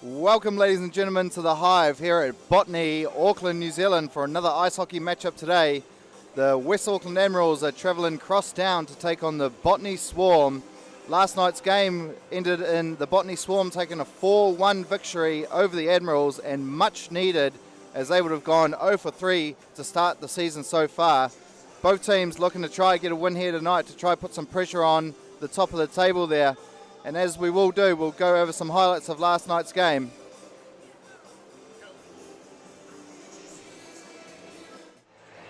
Welcome, ladies and gentlemen, to the Hive here at Botany, Auckland, New Zealand, for another ice hockey matchup today. The West Auckland Admirals are travelling cross town to take on the Botany Swarm. Last night's game ended in the Botany Swarm taking a 4-1 victory over the Admirals, and much needed, as they would have gone 0 for 3 to start the season so far. Both teams looking to try get a win here tonight to try put some pressure on the top of the table there. And as we will do, we'll go over some highlights of last night's game.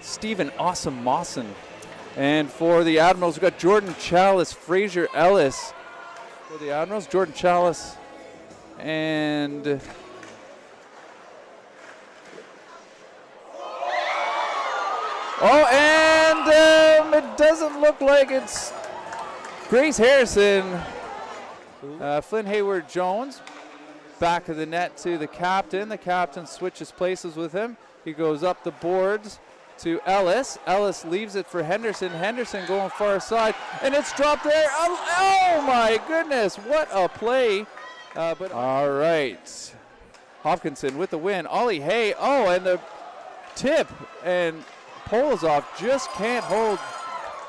Stephen Awesome Mawson. And for the Admirals, we've got Jordan Chalice, Fraser Ellis. For the Admirals, Jordan Chalice and it doesn't look like it's Grace Harrison. Flynn Hayward-Jones back of the net to the captain. The captain switches places with him. He goes up the boards to Ellis. Ellis leaves it for Henderson. Henderson going far side, and it's dropped there. Oh my goodness, what a play. All right. Hopkinson with the win. Ollie Hay, and the tip, and Polizzov just can't hold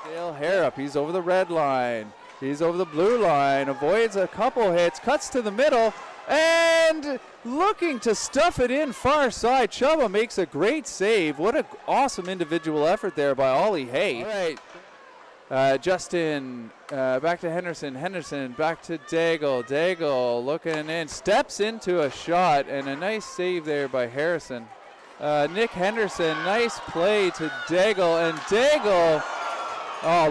Dale Harrop. He's over the red line. He's over the blue line, avoids a couple hits, cuts to the middle, and looking to stuff it in far side. Chubba makes a great save. What an awesome individual effort there by Ollie Hay. All right, Justin back to Henderson. Henderson back to Daigle. Daigle looking in, steps into a shot, and a nice save there by Harrison. Nick Henderson, nice play to Daigle, and Daigle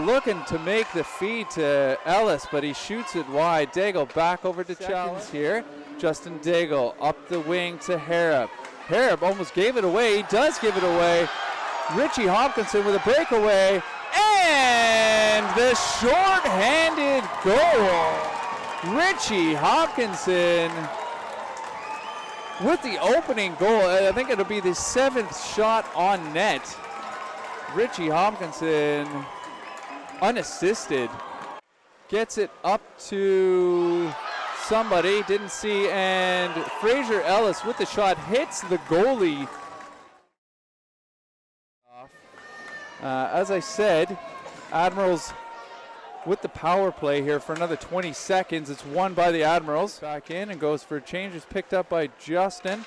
looking to make the feed to Ellis, but he shoots it wide. Daigle back over to Chalice here. Justin Daigle up the wing to Harrop. Harrop almost gave it away. He does give it away. Richie Hopkinson with a breakaway, and the short-handed goal. Richie Hopkinson with the opening goal. I think it'll be the 7th shot on net. Richie Hopkinson, unassisted, gets it up to somebody, didn't see, and Fraser Ellis with the shot hits the goalie. As I said, Admirals with the power play here for another 20 seconds. It's won by the Admirals. Back in and goes for changes, picked up by Justin.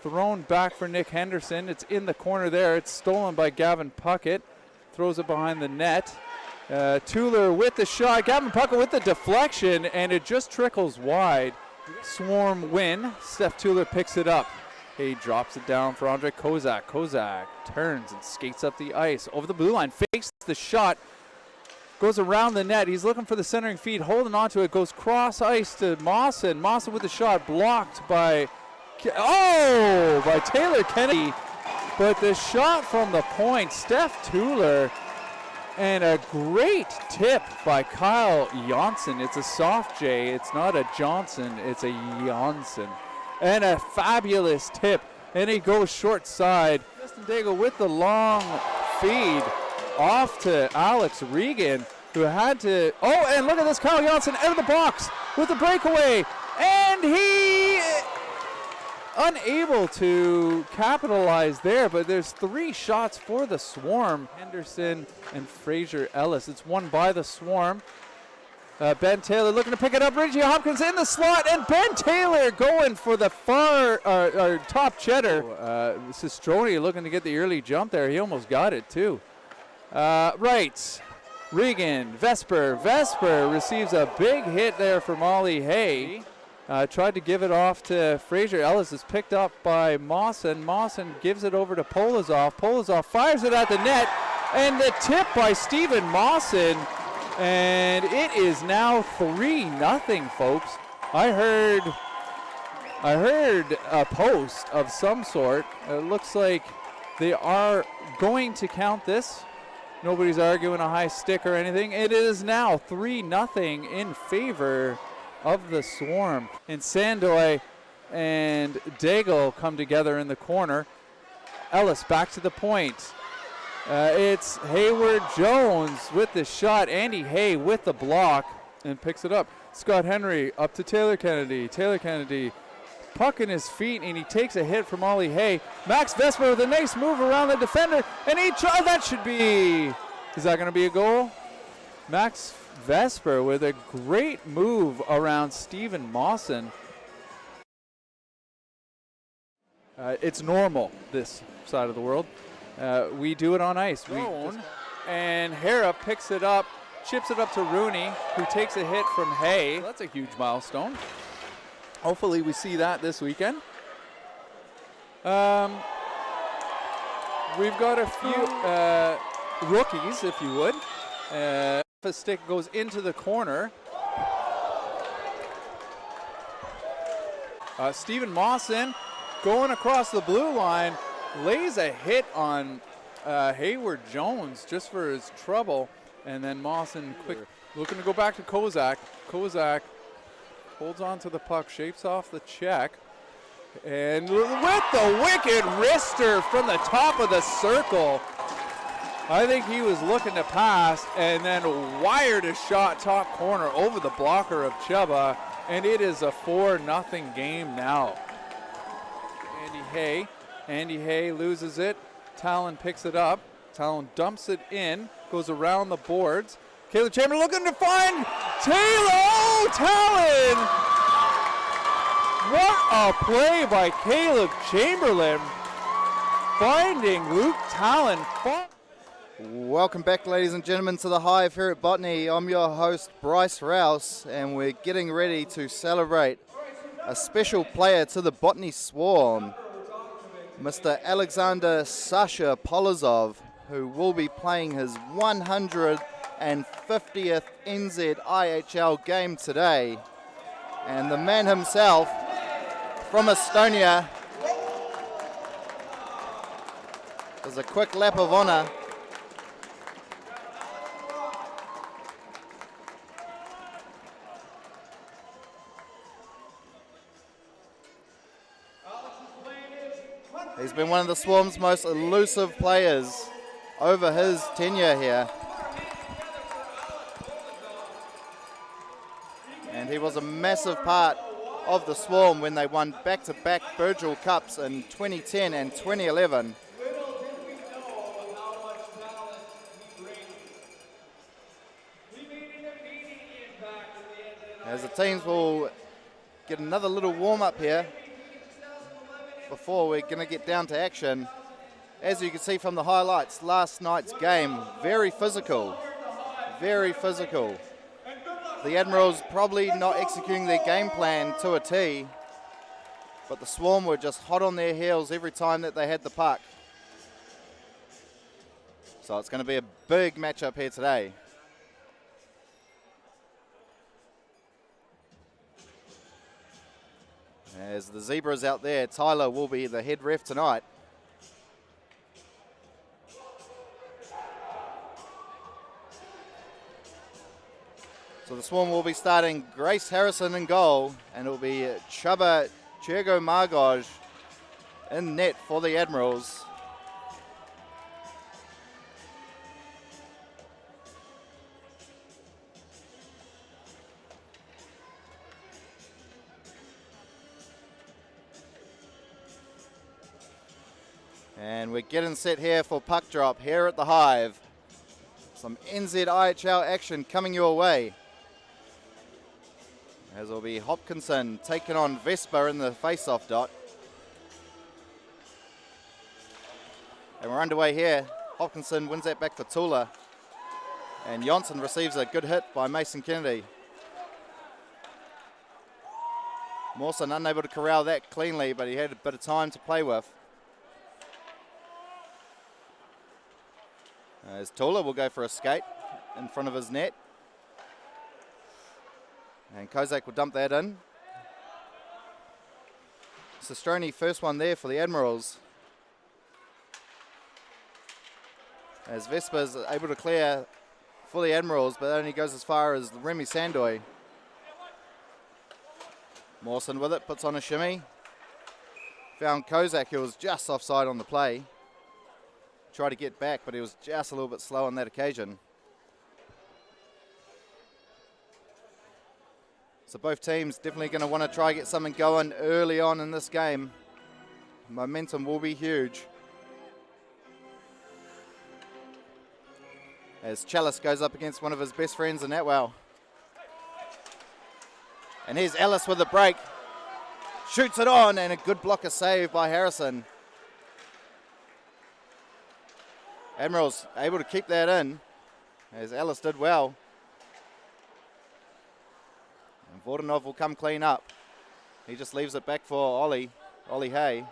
Thrown back for Nick Henderson. It's in the corner there. It's stolen by Gavin Puckett. Throws it behind the net. Tueller with the shot. Gavin Puckett with the deflection, and it just trickles wide. Swarm win. Steph Tueller picks it up. He drops it down for Andre Kozak. Kozak turns and skates up the ice. Over the blue line, fakes the shot. Goes around the net. He's looking for the centering feed, holding onto it. Goes cross ice to Mawson. Mawson with the shot, blocked by Taylor Kennedy. But the shot from the point, Steph Tueller, and a great tip by Kyle Janssen. It's a soft J. It's not a Johnson. It's a Janssen. And a fabulous tip. And he goes short side. Justin Daigle with the long feed off to Alex Regan, who had to, and look at this, Kyle Janssen out of the box with the breakaway, and he unable to capitalize there, but there's 3 shots for the Swarm. Henderson and Fraser Ellis. It's won by the Swarm. Ben Taylor looking to pick it up. Richie Hopkins in the slot, and Ben Taylor going for the far top cheddar. Sistroni looking to get the early jump there. He almost got it too. Right, Regan, Vesper receives a big hit there from Ollie Hay. Tried to give it off to Fraser Ellis. It's picked up by Mawson. Mawson gives it over to Polizzov. Polizzov fires it at the net, and the tip by Stephen Mawson, and it is now 3-0, folks. I heard a post of some sort. It looks like they are going to count this. Nobody's arguing a high stick or anything. It is now 3-0 in favor of the Swarm. And Sandoy and Daigle come together in the corner. Ellis back to the point. It's Hayward-Jones with the shot. Andy Hay with the block and picks it up. Scott Henry up to Taylor Kennedy. Taylor Kennedy puck in his feet, and he takes a hit from Ollie Hay. Max Vesper with a nice move around the defender, and that should be, is that going to be a goal? Max Vesper with a great move around Stephen Mawson. It's normal, this side of the world. We do it on ice. And Hera picks it up, chips it up to Rooney, who takes a hit from Hay. That's a huge milestone. Hopefully we see that this weekend. We've got a few rookies, if you would. The stick goes into the corner. Stephen Mawson going across the blue line, lays a hit on Hayward Jones just for his trouble, and then Mawson looking to go back to Kozak. Kozak holds on to the puck, shapes off the check, and with the wicked wrister from the top of the circle. I think he was looking to pass and then wired a shot top corner over the blocker of Chuba, and it is a 4-0 game now. Andy Hay loses it. Talon picks it up. Talon dumps it in, goes around the boards. Caleb Chamberlain looking to find Taylor. Oh, Talon! What a play by Caleb Chamberlain, finding Luke Talon. Welcome back, ladies and gentlemen, to the Hive here at Botany. I'm your host, Bryce Rouse, and we're getting ready to celebrate a special player to the Botany Swarm, Mr. Alexander Sasha Polizzov, who will be playing his 150th NZIHL game today. And the man himself from Estonia does a quick lap of honor. He's been one of the Swarm's most elusive players over his tenure here. And he was a massive part of the Swarm when they won back-to-back Virgil Cups in 2010 and 2011. As the teams will get another little warm-up here before we're going to get down to action. As you can see from the highlights, last night's game, very physical, very physical. The Admirals probably not executing their game plan to a T, but the Swarm were just hot on their heels every time that they had the puck. So it's going to be a big matchup here today. As the Zebras out there, Tyler will be the head ref tonight. So the Swarm will be starting Grace Harrison in goal, and it will be Chuba Chego Margoj in net for the Admirals. And we're getting set here for puck drop here at the Hive. Some NZIHL action coming your way. As will be Hopkinson taking on Vespa in the face-off dot. And we're underway here. Hopkinson wins that back for Tula. And Johnson receives a good hit by Mason Kennedy. Mawson unable to corral that cleanly, but he had a bit of time to play with. As Tula will go for a skate in front of his net. And Kozak will dump that in. Sestroni, first one there for the Admirals. As Vespa's able to clear for the Admirals, but only goes as far as Remy Sandoy. Mawson with it, puts on a shimmy. Found Kozak, who was just offside on the play. Tried to get back, but he was just a little bit slow on that occasion. So both teams definitely going to want to try get something going early on in this game. Momentum will be huge. As Chalice goes up against one of his best friends in Atwell. And here's Ellis with a break. Shoots it on, and a good blocker save by Harrison. Admirals able to keep that in, as Ellis did well. And Vordanov will come clean up. He just leaves it back for Ollie Hay.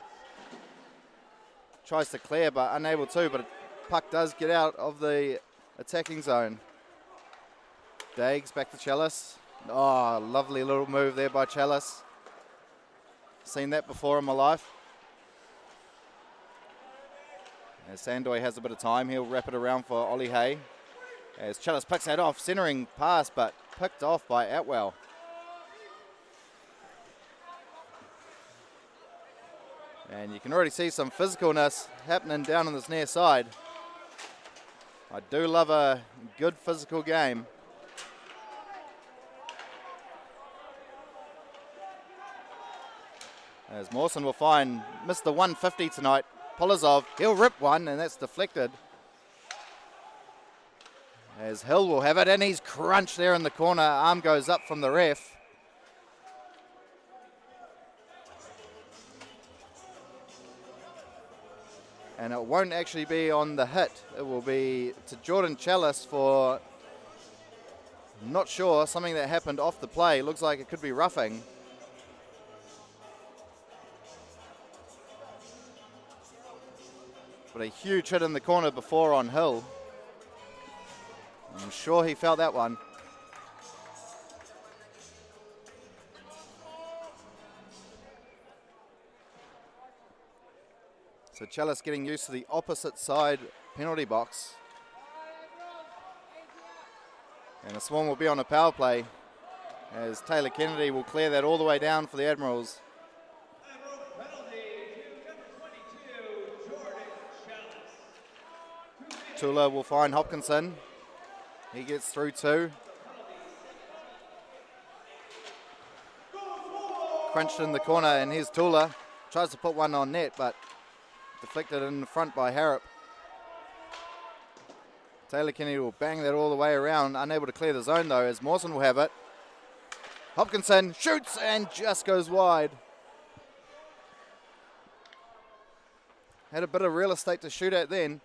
Tries to clear, but unable to, but puck does get out of the attacking zone. Dags back to Chalice. Oh, lovely little move there by Chalice. Seen that before in my life. As Sandoy has a bit of time, he'll wrap it around for Ollie Hay. As Chalice picks that off, centering pass, but picked off by Atwell. And you can already see some physicalness happening down on this near side. I do love a good physical game. As Mawson will find Mr. 150 tonight, Polizzov, he'll rip one, and that's deflected. As Hill will have it, and he's crunched there in the corner. Arm goes up from the ref. And it won't actually be on the hit. It will be to Jordan Chalice for, I'm not sure, something that happened off the play. Looks like it could be roughing. But a huge hit in the corner before on Hill. I'm sure he felt that one. So Chalice getting used to the opposite side penalty box. And the Swan will be on a power play as Taylor Kennedy will clear that all the way down for the Admirals. Tula will find Hopkinson. He gets through two. Crunched in the corner, and here's Tula. Tries to put one on net, but deflected in front by Harrop. Taylor Kennedy will bang that all the way around, unable to clear the zone though, as Mawson will have it. Hopkinson shoots and just goes wide. Had a bit of real estate to shoot at then.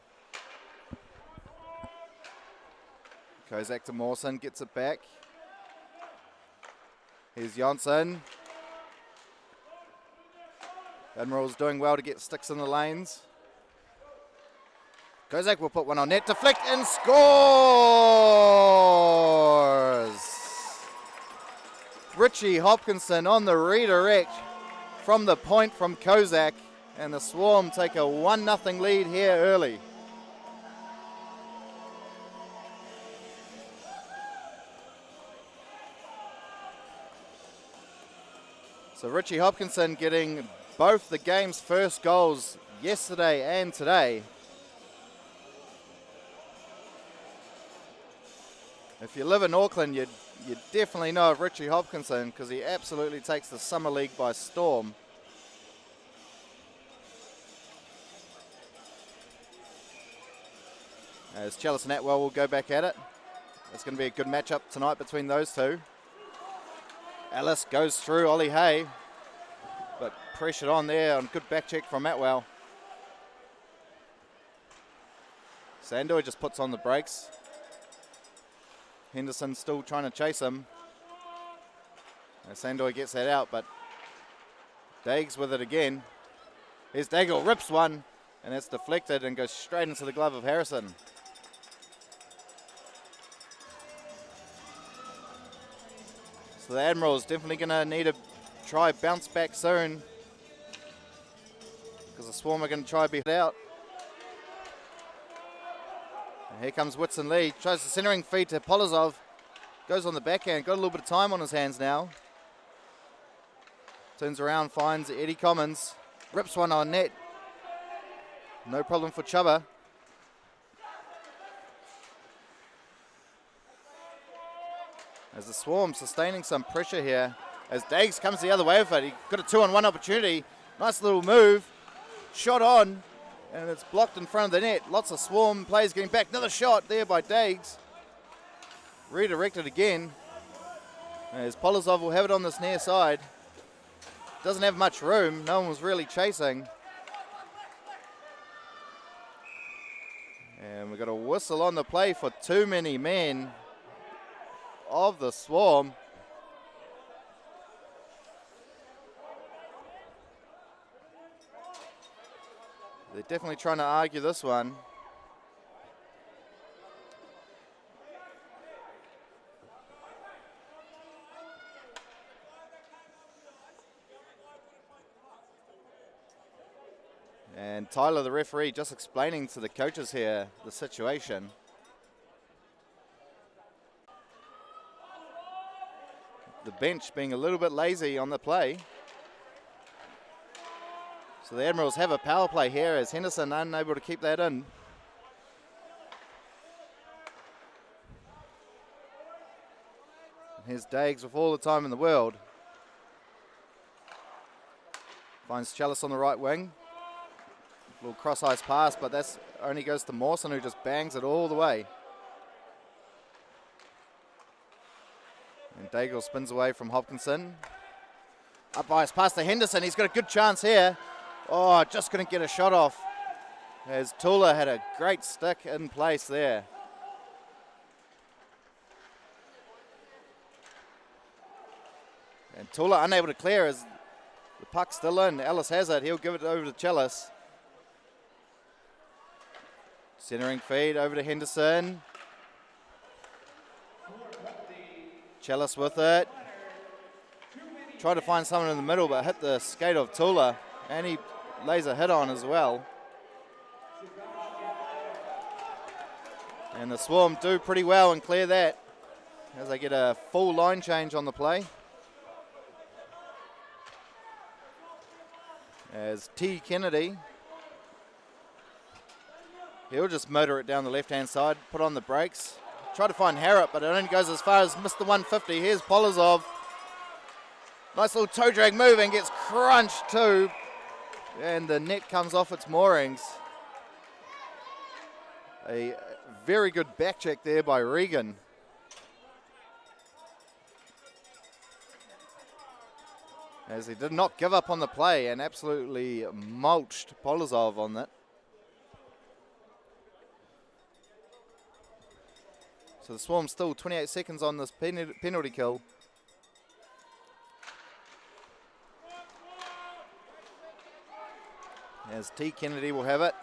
Kozak to Mawson, gets it back. Here's Jonsson. Admirals doing well to get sticks in the lanes. Kozak will put one on net, deflect and scores! Richie Hopkinson on the redirect from the point from Kozak, and the Swarm take a 1-0 lead here early. So Richie Hopkinson getting both the game's first goals yesterday and today. If you live in Auckland, you definitely know of Richie Hopkinson because he absolutely takes the Summer League by storm. As Chalice and Atwell will go back at it. It's going to be a good matchup tonight between those two. Ellis goes through Ollie Hay, but pressured on there on good back check from Atwell. Sandoy just puts on the brakes. Henderson still trying to chase him. And Sandoy gets that out, but Dags with it again. Here's Daigle, rips one, and that's deflected and goes straight into the glove of Harrison. So the Admirals definitely going to need to try bounce back soon because the Swarm are going to try to be out. And here comes Whitson Lee, tries the centering feed to Polizzov, goes on the backhand, got a little bit of time on his hands now. Turns around, finds Eddie Commons, rips one on net. No problem for Chuba. As the Swarm sustaining some pressure here. As Dags comes the other way with it. He got a 2-on-1 opportunity. Nice little move. Shot on. And it's blocked in front of the net. Lots of Swarm players getting back. Another shot there by Dags. Redirected again. As Polizzov will have it on this near side. Doesn't have much room. No one was really chasing. And we've got a whistle on the play for too many men of the Swarm. They're definitely trying to argue this one. And Tyler, the referee, just explaining to the coaches here the situation. The bench being a little bit lazy on the play. So the Admirals have a power play here as Henderson unable to keep that in. Here's Dags with all the time in the world. Finds Chalice on the right wing. Little cross-ice pass, but that's only goes to Mawson, who just bangs it all the way. And Daigle spins away from Hopkinson. Up ice pass to Henderson. He's got a good chance here. Oh, just couldn't get a shot off. As Tula had a great stick in place there. And Tula unable to clear as the puck's still in. Ellis has it. He'll give it over to Chalice. Centering feed over to Henderson. Chalice with it. Tried to find someone in the middle, but hit the skate of Tula. And he lays a hit on as well. And the Swarm do pretty well and clear that as they get a full line change on the play. As T. Kennedy, he'll just motor it down the left-hand side, put on the brakes. Try to find Harrop, but it only goes as far as Mr. 150. Here's Polizzov. Nice little toe drag move and gets crunched too. And the net comes off its moorings. A very good back check there by Regan. As he did not give up on the play and absolutely mulched Polizzov on that. So the Swarm still 28 seconds on this penalty kill. As T. Kennedy will have it.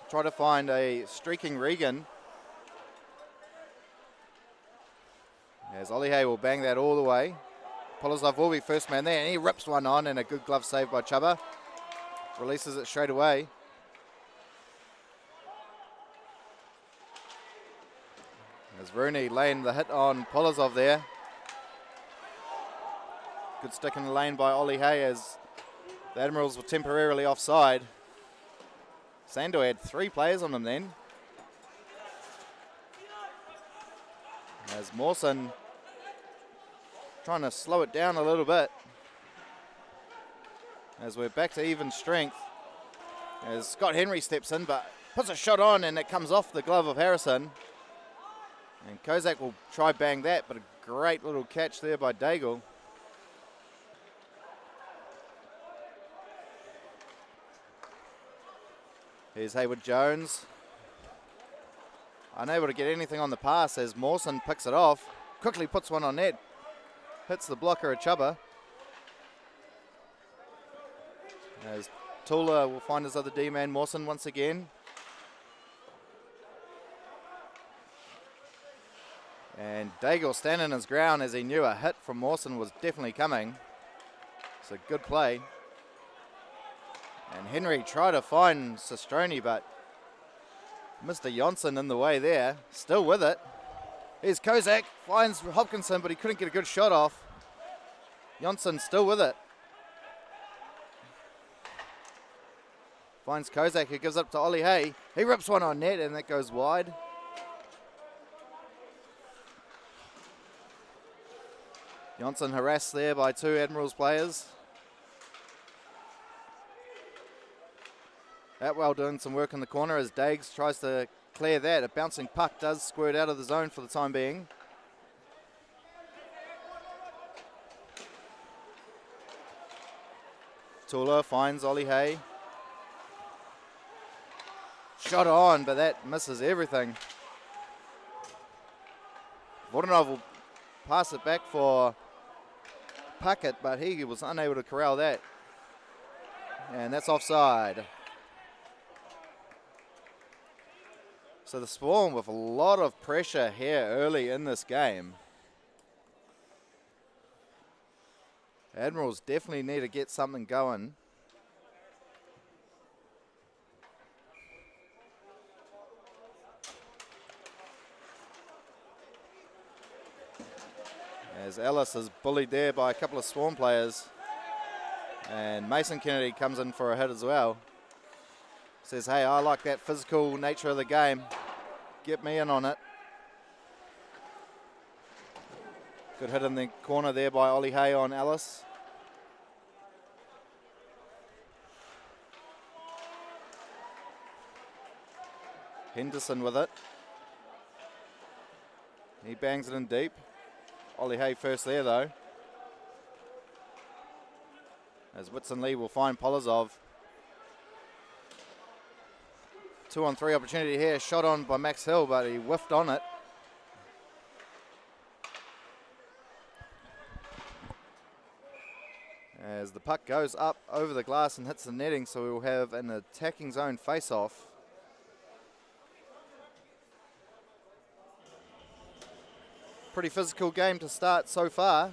Try to find a streaking Regan. As Olihe will bang that all the way. Polizzov will be first man there, and he rips one on, and a good glove save by Chuba. Releases it straight away. As Rooney laying the hit on Polizzov there. Good stick in the lane by Olihe as the Admirals were temporarily offside. Sando had 3 players on him then. As Mawson trying to slow it down a little bit. As we're back to even strength. As Scott Henry steps in, but puts a shot on and it comes off the glove of Harrison. And Kozak will try bang that, but a great little catch there by Daigle. Here's Hayward Jones. Unable to get anything on the pass as Mawson picks it off. Quickly puts one on net. Hits the blocker of Chuba. As Tula will find his other D-man, Mawson, once again. And Daigle standing his ground as he knew a hit from Mawson was definitely coming. It's a good play. And Henry tried to find Sestroni, but Mr. Jonsson in the way there. Still with it. Here's Kozak, finds Hopkinson, but he couldn't get a good shot off. Jonsson still with it. Finds Kozak, who gives up to Ollie Hay. He rips one on net, and that goes wide. Johnson harassed there by 2 Admirals players. Atwell doing some work in the corner as Dags tries to clear that. A bouncing puck does squirt out of the zone for the time being. Tula finds Ollie Hay. Shot on, but that misses everything. Botany will pass it back for Puckett, but he was unable to corral that. And that's offside. So the Swarm with a lot of pressure here early in this game. Admirals definitely need to get something going. As Ellis is bullied there by a couple of Swarm players. And Mason Kennedy comes in for a hit as well. Says, hey, I like that physical nature of the game. Get me in on it. Good hit in the corner there by Ollie Hay on Ellis. Henderson with it. He bangs it in deep. Ollie Hay first there though. As Whitson Lee will find Polizzov. 2-on-3 opportunity here. Shot on by Max Hill, but he whiffed on it. As the puck goes up over the glass and hits the netting, so we will have an attacking zone face-off. Pretty physical game to start so far.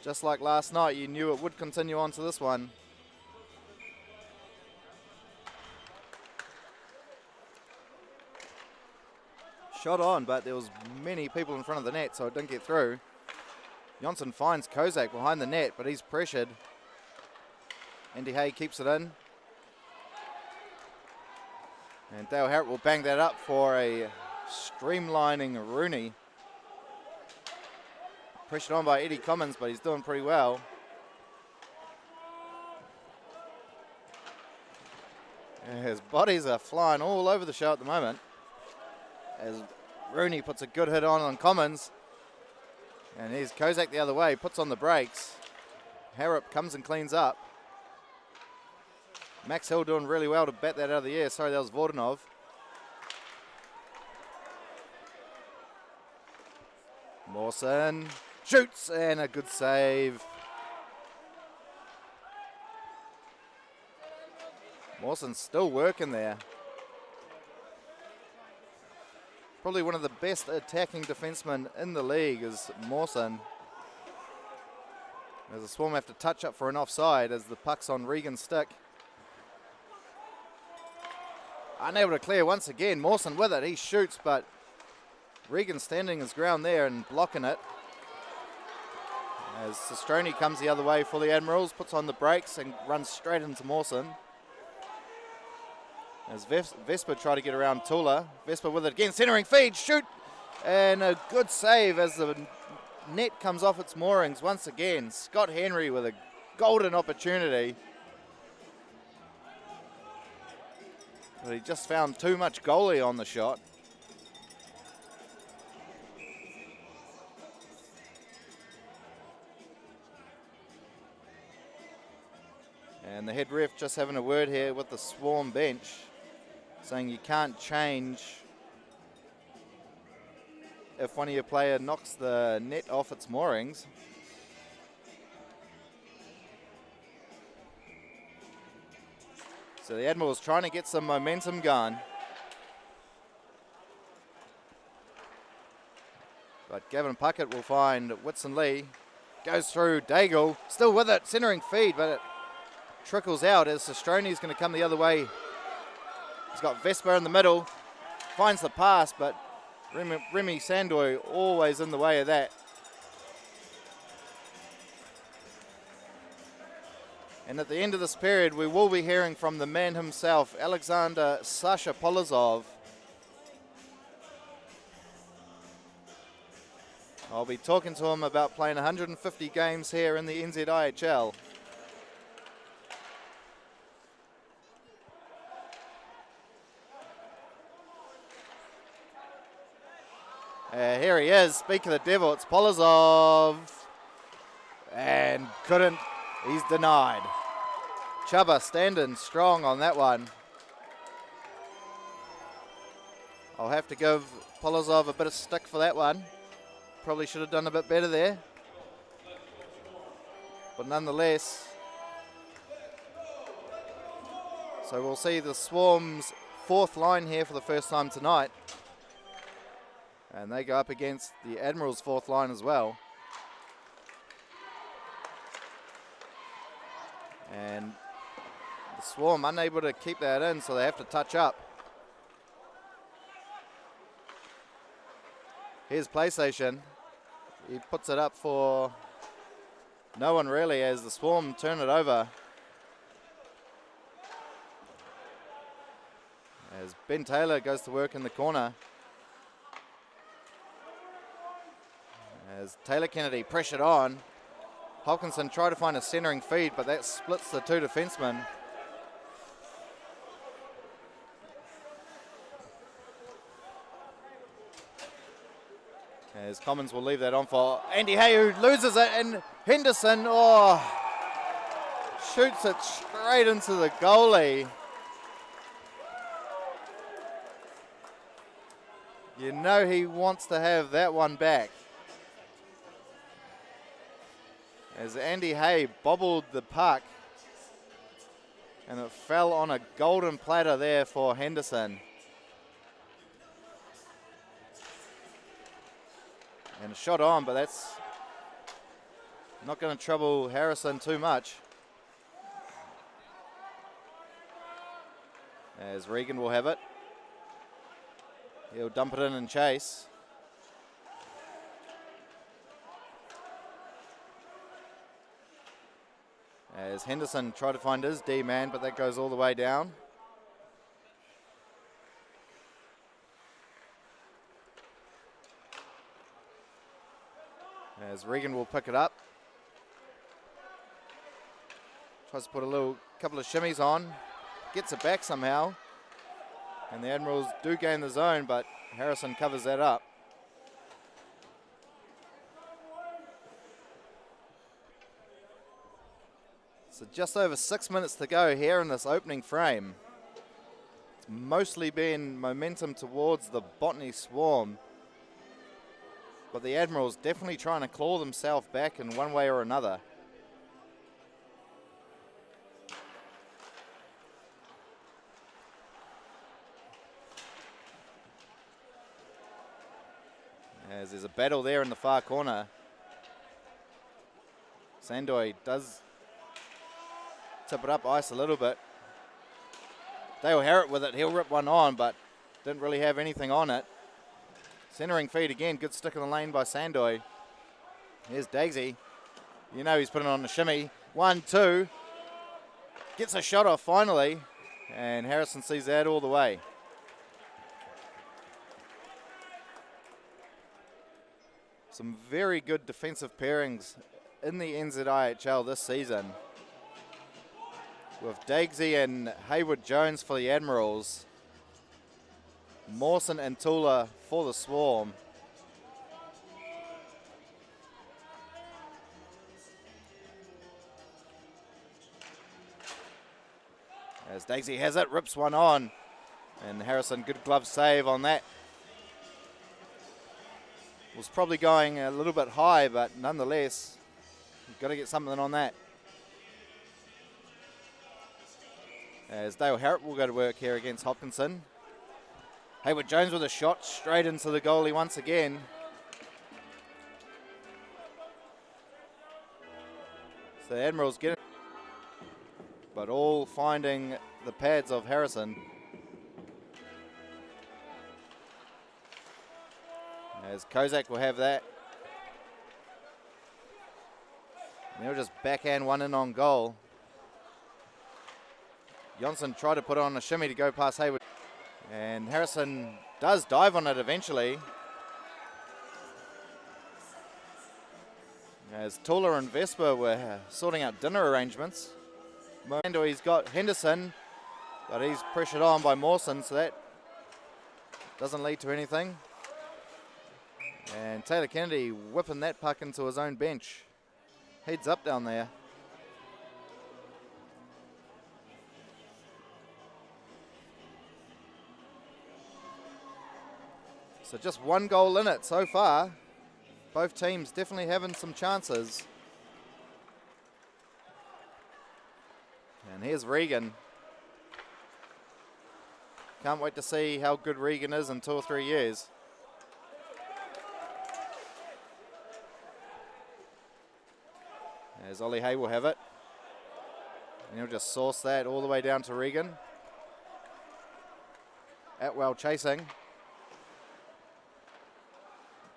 Just like last night, you knew it would continue on to this one. Shot on, but there was many people in front of the net, so it didn't get through. Johnson finds Kozak behind the net, but he's pressured. Andy Hay keeps it in. And Dale Harrop will bang that up for a streamlining Rooney. Pressured on by Eddie Commons, but he's doing pretty well. His bodies are flying all over the show at the moment. As Rooney puts a good hit on Commons. And here's Kozak the other way, puts on the brakes. Harrop comes and cleans up. Max Hill doing really well to bat that out of the air. Sorry, that was Vordanov. Mawson shoots, and a good save. Mawson's still working there. Probably one of the best attacking defensemen in the league is Mawson. As the Swarm have to touch up for an offside as the puck's on Regan's stick. Unable to clear once again. Mawson with it. He shoots, but Regan standing his ground there and blocking it. As Sestroni comes the other way for the Admirals, puts on the brakes and runs straight into Mawson. As Vesper try to get around Tula. Vesper with it again, centering feed, shoot! And a good save as the net comes off its moorings once again. Scott Henry with a golden opportunity. But he just found too much goalie on the shot. And the head ref just having a word here with the Swarm bench, saying you can't change if one of your player knocks the net off its moorings. So the Admirals trying to get some momentum going. But Gavin Puckett will find Whitson Lee. Goes through Daigle, still with it, centering feed, but it trickles out as Sestroni's going to come the other way. He's got Vesper in the middle, finds the pass, but Remy Sandoy always in the way of that. And at the end of this period, we will be hearing from the man himself, Alexander Sasha Polizzov. I'll be talking to him about playing 150 games here in the NZIHL. Here he is, speak of the devil, it's Polizzov. And couldn't, he's denied. Chuba standing strong on that one. I'll have to give Polizzov a bit of stick for that one. Probably should have done a bit better there. But nonetheless. So we'll see the Swarm's fourth line here for the first time tonight. And they go up against the Admirals' fourth line as well. And the Swarm unable to keep that in, so they have to touch up. Here's PlayStation. He puts it up for no one really as the Swarm turn it over. As Ben Taylor goes to work in the corner. As Taylor Kennedy pressured on. Hopkinson tried to find a centering feed, but that splits the two defensemen. As Commons will leave that on for Andy Hay, who loses it, and Henderson, shoots it straight into the goalie. You know he wants to have that one back. As Andy Hay bobbled the puck, and it fell on a golden platter there for Henderson. And a shot on, but that's not going to trouble Harrison too much. As Regan will have it. He'll dump it in and chase. As Henderson tried to find his D-man, but that goes all the way down. As Regan will pick it up. Tries to put a couple of shimmies on. Gets it back somehow. And the Admirals do gain the zone, but Harrison covers that up. So just over 6 minutes to go here in this opening frame. It's mostly been momentum towards the Botany Swarm. But the Admirals definitely trying to claw themselves back in one way or another. As there's a battle there in the far corner. Sandoy does tip it up ice a little bit. Dale Harrett with it, he'll rip one on, but didn't really have anything on it. Centering feed again, good stick in the lane by Sandoy. Here's Dagsy. You know he's putting on the shimmy. 1-2. Gets a shot off finally, and Harrison sees that all the way. Some very good defensive pairings in the NZIHL this season. With Dagsy and Haywood Jones for the Admirals. Mawson and Tula for the Swarm. As Dagsy has it, rips one on. And Harrison, good glove save on that. Was probably going a little bit high, but nonetheless, you've got to get something on that. As Dale Harrett will go to work here against Hopkinson. Haywood Jones with a shot straight into the goalie once again. So the Admirals get it, but all finding the pads of Harrison. As Kozak will have that. And they'll just backhand one in on goal. Johnson tried to put on a shimmy to go past Haywood. And Harrison does dive on it eventually. As Tula and Vespa were sorting out dinner arrangements. He's got Henderson, but he's pressured on by Mawson, so that doesn't lead to anything. And Taylor Kennedy whipping that puck into his own bench. Heads up down there. So just one goal in it so far. Both teams definitely having some chances. And here's Regan. Can't wait to see how good Regan is in 2 or 3 years. As Ollie Hay will have it. And he'll just source that all the way down to Regan. Atwell chasing.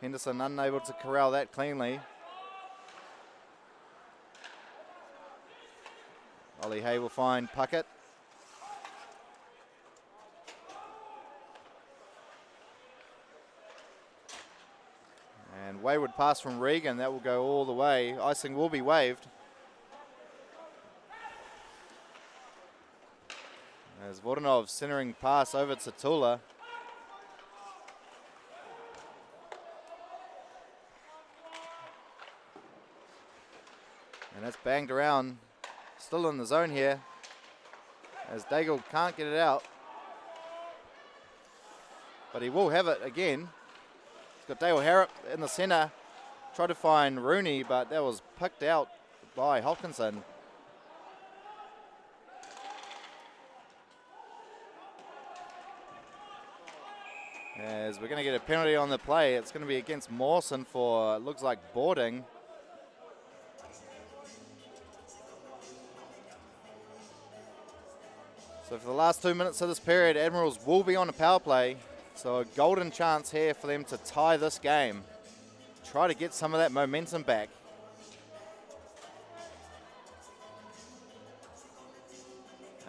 Henderson unable to corral that cleanly. Ollie Hay will find Puckett. And wayward pass from Regan, that will go all the way. Icing will be waved. As Vodanov centering pass over to Tula. And that's banged around, still in the zone here, as Daigle can't get it out. But he will have it again. He's got Dale Harrop in the centre, tried to find Rooney, but that was picked out by Hopkinson. As we're going to get a penalty on the play, it's going to be against Mawson for, it looks like, boarding. So for the last 2 minutes of this period, Admirals will be on a power play. So a golden chance here for them to tie this game. Try to get some of that momentum back.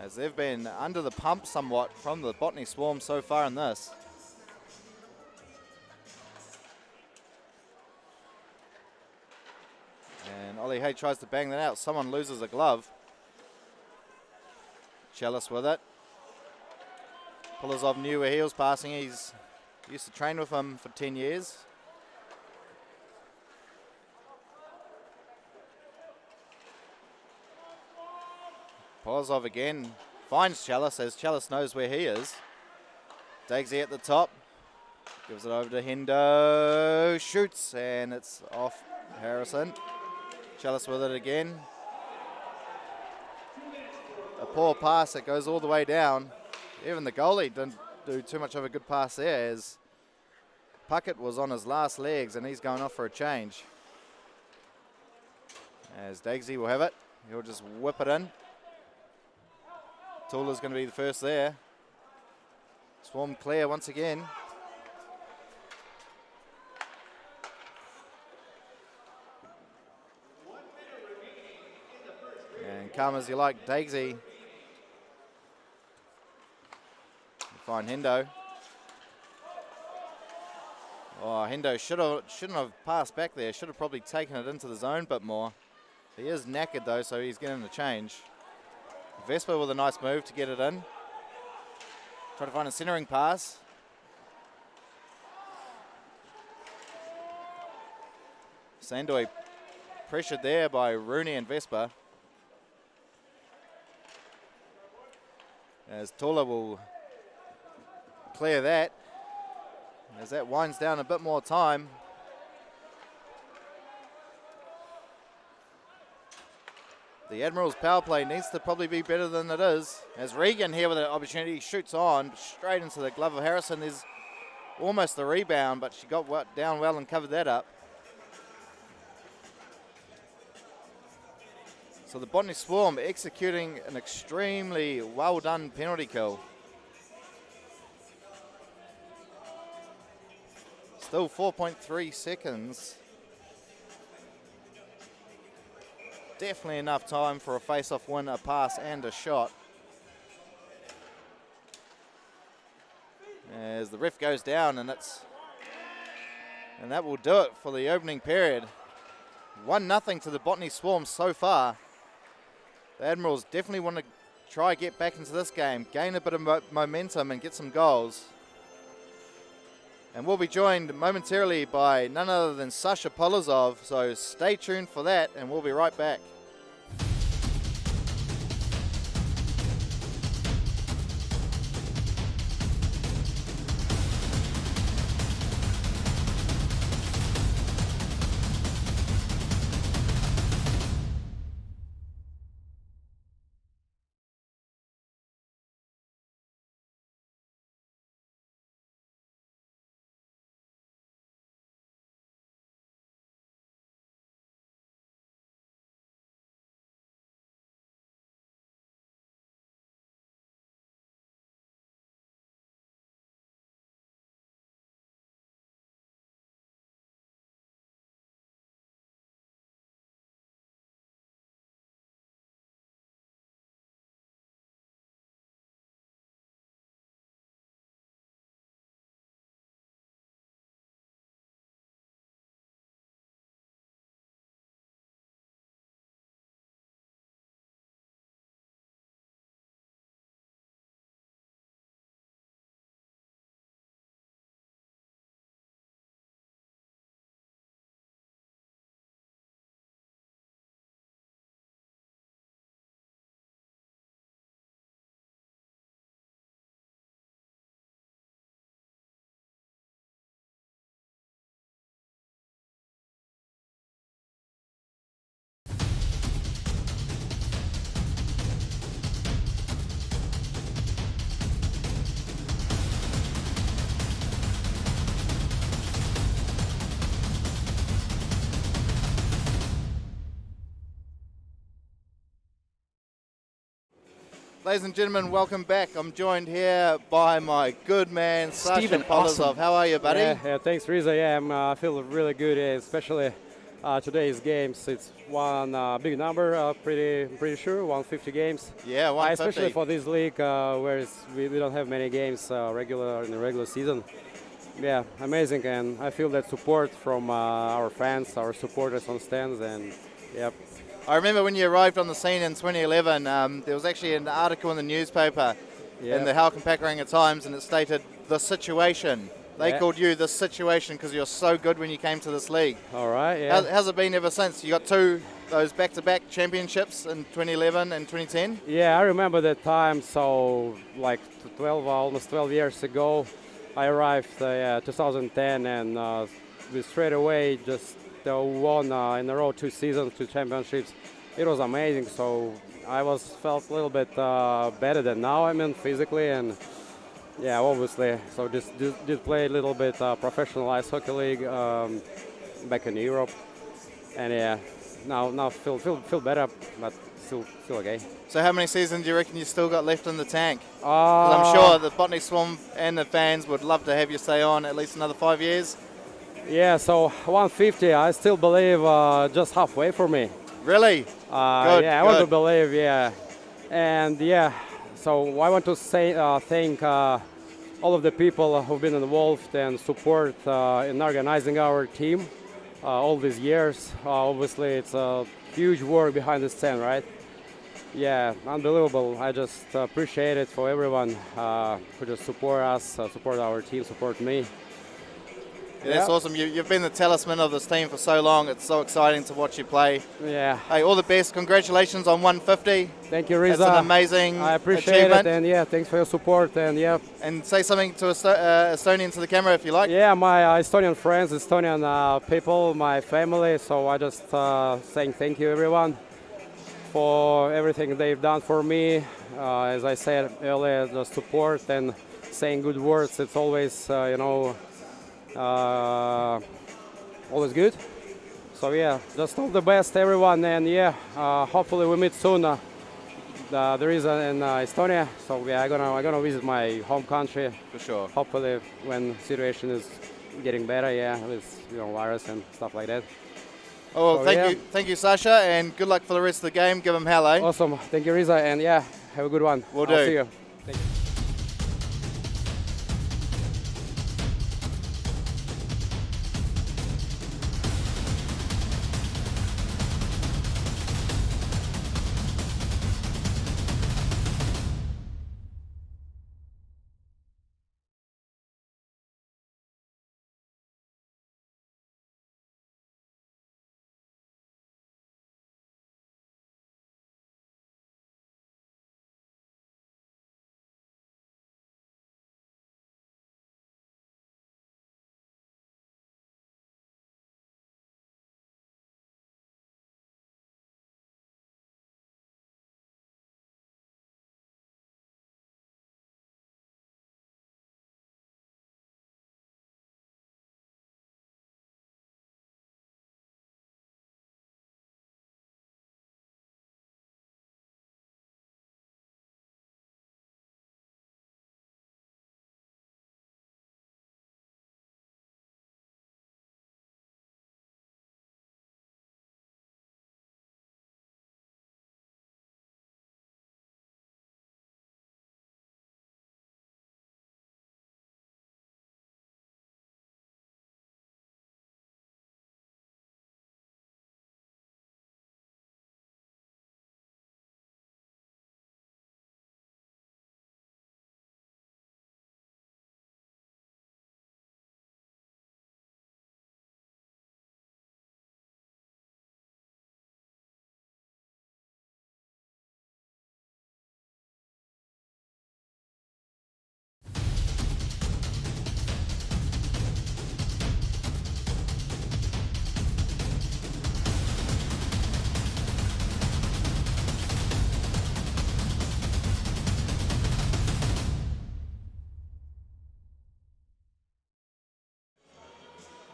As they've been under the pump somewhat from the Botany Swarm so far in this. And Ollie Hay tries to bang that out. Someone loses a glove. Chalice with it. Polizzov knew where he was passing. He's used to train with him for 10 years. Polizzov again finds Chalice, as Chalice knows where he is. Dagsy at the top. Gives it over to Hendo. Shoots, and it's off Harrison. Chalice with it again. A poor pass that goes all the way down. Even the goalie didn't do too much of a good pass there, as Puckett was on his last legs and he's going off for a change. As Dagsy will have it, he'll just whip it in. Tula's going to be the first there. Swarm clear once again. And calm as you like, Dagsy. Find Hendo. Oh, Hendo shouldn't have passed back there. Should have probably taken it into the zone a bit more. He is knackered though, so he's getting a change. Vespa with a nice move to get it in. Try to find a centering pass. Sandoy pressured there by Rooney and Vespa. As Tula will clear that, as that winds down a bit more time. The Admirals power play needs to probably be better than it is. As Regan here with an opportunity shoots on straight into the glove of Harrison. There's almost the rebound, but she got down well and covered that up. So the Botany Swarm executing an extremely well done penalty kill. Still 4.3 seconds. Definitely enough time for a face-off win, a pass and a shot. As the ref goes down, and that will do it for the opening period. 1-0 to the Botany Swarm so far. The Admirals definitely want to try get back into this game, gain a bit of momentum and get some goals. And we'll be joined momentarily by none other than Sasha Polizzov, so stay tuned for that and we'll be right back. Ladies and gentlemen, welcome back. I'm joined here by my good man, Sasha Polizzov. Awesome. How are you, buddy? Yeah, thanks, Riza. Yeah, I feel really good, especially today's games. It's one big number, pretty sure, 150 games. Yeah, 150. Especially for this league, where we don't have many games in the regular season. Yeah, amazing, and I feel that support from our fans, our supporters on stands, and yep. I remember when you arrived on the scene in 2011, there was actually an article in the newspaper in the Halcombe Packeringer Times, and it stated the situation. They called you the situation because you're so good when you came to this league. All right, yeah. How's it been ever since? You got those back-to-back championships in 2011 and 2010? Yeah, I remember that time. So like almost 12 years ago, I arrived 2010, and we straight away just won in a row 2 seasons, 2 championships. It was amazing. So I felt a little bit better than now. I mean, physically, and yeah, obviously. So just did play a little bit professional ice hockey league back in Europe, and yeah, now feel better, but still okay. So how many seasons do you reckon you still got left in the tank? 'Cause I'm sure the Botany Swarm and the fans would love to have you stay on at least another 5 years. Yeah, so 150, I still believe just halfway for me. Really? Good, yeah, I want to believe, yeah. And yeah, so I want to say thank all of the people who've been involved and support in organizing our team all these years. Obviously, it's a huge work behind the scene, right? Yeah, unbelievable. I just appreciate it for everyone who just support us, support our team, support me. Yeah, that's awesome. You've been the talisman of this team for so long. It's so exciting to watch you play. Yeah. Hey, all the best. Congratulations on 150. Thank you, Riza. That's an amazing I appreciate achievement. it, and yeah, thanks for your support, and yeah. And say something to Estonian to the camera if you like. Yeah, my Estonian friends, Estonian people, my family. So I just saying thank you, everyone, for everything they've done for me. As I said earlier, the support and saying good words. It's always, always good. So yeah, just all the best, everyone, and yeah, hopefully we meet soon. There is in Estonia, so yeah, I'm gonna visit my home country for sure. Hopefully, when situation is getting better, yeah, with virus and stuff like that. Oh, well, thank you, Sasha, and good luck for the rest of the game. Give them hell, eh? Awesome, thank you, Riza, and yeah, have a good one. Will do. I'll see you. Thank you.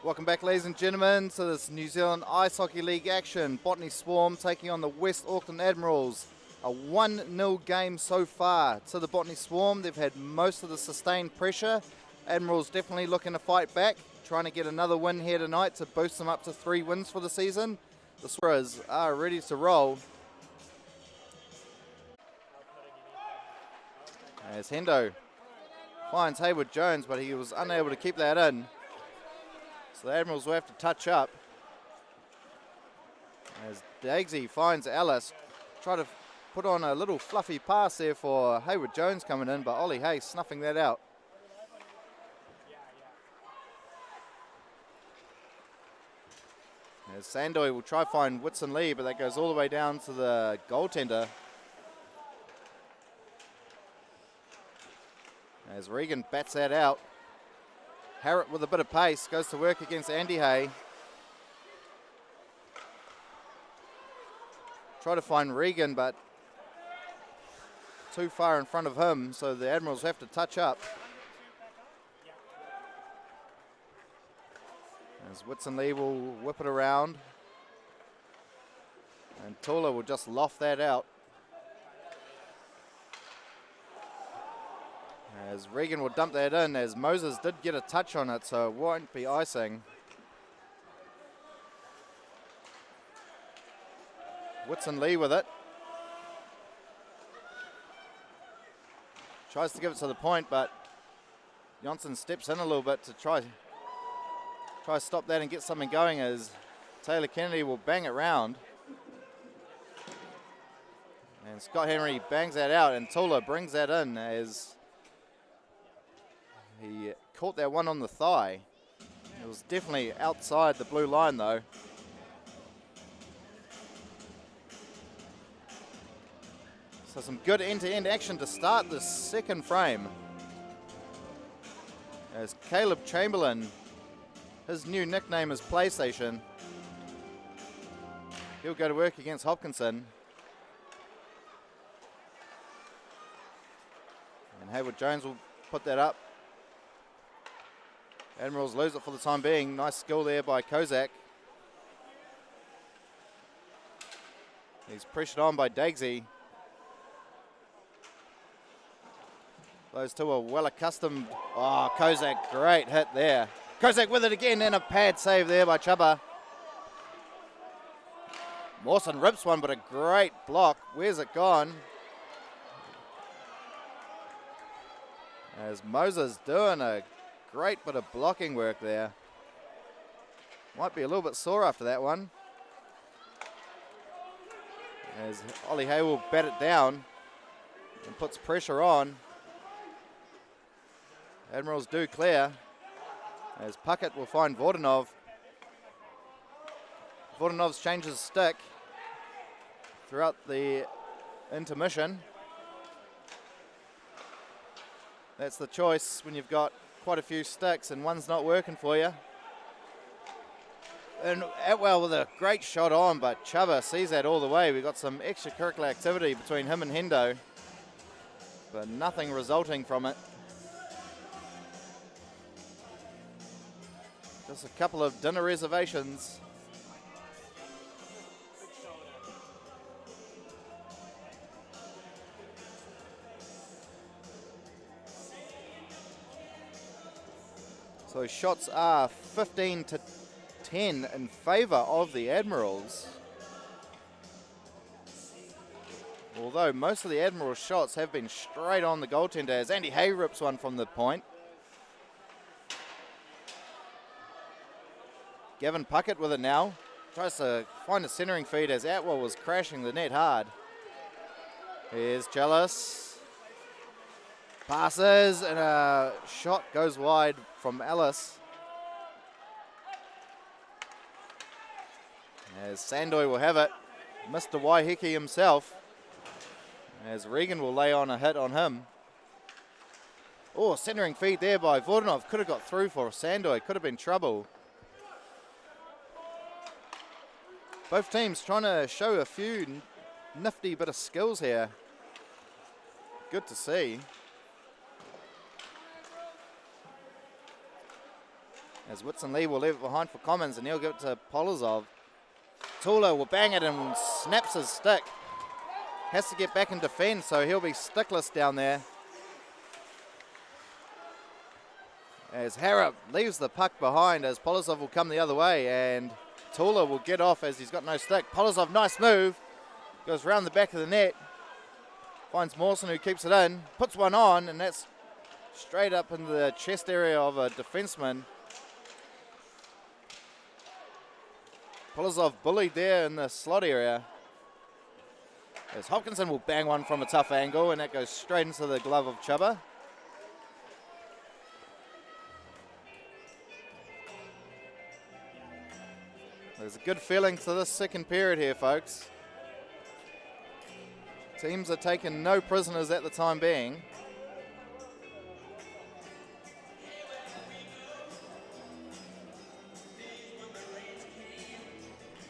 Welcome back, ladies and gentlemen, to this New Zealand Ice Hockey League action. Botany Swarm taking on the West Auckland Admirals. A 1-0 game so far to the Botany Swarm. They've had most of the sustained pressure. Admirals definitely looking to fight back, trying to get another win here tonight to boost them up to 3 wins for the season. The Swarmers are ready to roll. As Hendo finds Hayward Jones, but he was unable to keep that in. So the Admirals will have to touch up. As Dagsy finds Ellis, try to put on a little fluffy pass there for Hayward Jones coming in, but Ollie Hayes snuffing that out. As Sandoy will try to find Whitson Lee, but that goes all the way down to the goaltender. As Regan bats that out. Harrott with a bit of pace goes to work against Andy Hay. Try to find Regan, but too far in front of him, so the Admirals have to touch up. As Whitson Lee will whip it around. And Tula will just loft that out. As Regan will dump that in, as Moses did get a touch on it, so it won't be icing. Whitson Lee with it. Tries to give it to the point, but Johnson steps in a little bit to try to stop that and get something going, as Taylor Kennedy will bang it round. And Scott Henry bangs that out, and Tula brings that in as he caught that one on the thigh. It was definitely outside the blue line though. So some good end-to-end action to start the second frame. As Caleb Chamberlain, his new nickname is PlayStation. He'll go to work against Hopkinson. And Hayward Jones will put that up. Admirals lose it for the time being. Nice skill there by Kozak. He's pressured on by Dagsy. Those two are well accustomed. Oh, Kozak, great hit there. Kozak with it again, and a pad save there by Chubba. Mawson rips one, but a great block. Where's it gone? As Moses doing a great bit of blocking work there. Might be a little bit sore after that one. As Ollie Hay will bat it down and puts pressure on. Admirals do clear. As Puckett will find Vordanov. Vordanov's changed his stick throughout the intermission. That's the choice when you've got quite a few sticks and one's not working for you. And Atwell with a great shot on, but Chubba sees that all the way. We've got some extracurricular activity between him and Hendo, but nothing resulting from it. Just a couple of dinner reservations. So shots are 15-10 in favour of the Admirals. Although most of the Admirals shots have been straight on the goaltender, as Andy Hay rips one from the point. Gavin Puckett with it now. Tries to find a centering feed as Atwell was crashing the net hard. Here's Chalice. Passes, and a shot goes wide from Ellis. As Sandoy will have it. Mr. Waiheke himself. As Regan will lay on a hit on him. Oh, centering feed there by Vordanov. Could have got through for Sandoy. Could have been trouble. Both teams trying to show a few nifty bit of skills here. Good to see. As Whitson Lee will leave it behind for Commons, and he'll give it to Polizzov. Tula will bang it and snaps his stick. Has to get back and defend, so he'll be stickless down there. As Harrop leaves the puck behind, as Polizzov will come the other way, and Tula will get off as he's got no stick. Polizzov, nice move. Goes round the back of the net. Finds Mawson, who keeps it in. Puts one on, and that's straight up into the chest area of a defenseman. Polizzov bullied there in the slot area. As Hopkinson will bang one from a tough angle, and that goes straight into the glove of Chubba. There's a good feeling to this second period here, folks. Teams are taking no prisoners at the time being.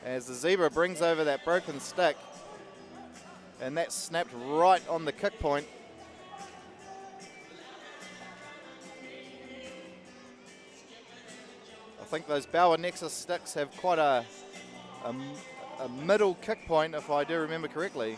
As the Zebra brings over that broken stick, and that snapped right on the kick point. I think those Bauer Nexus sticks have quite a middle kick point, if I do remember correctly.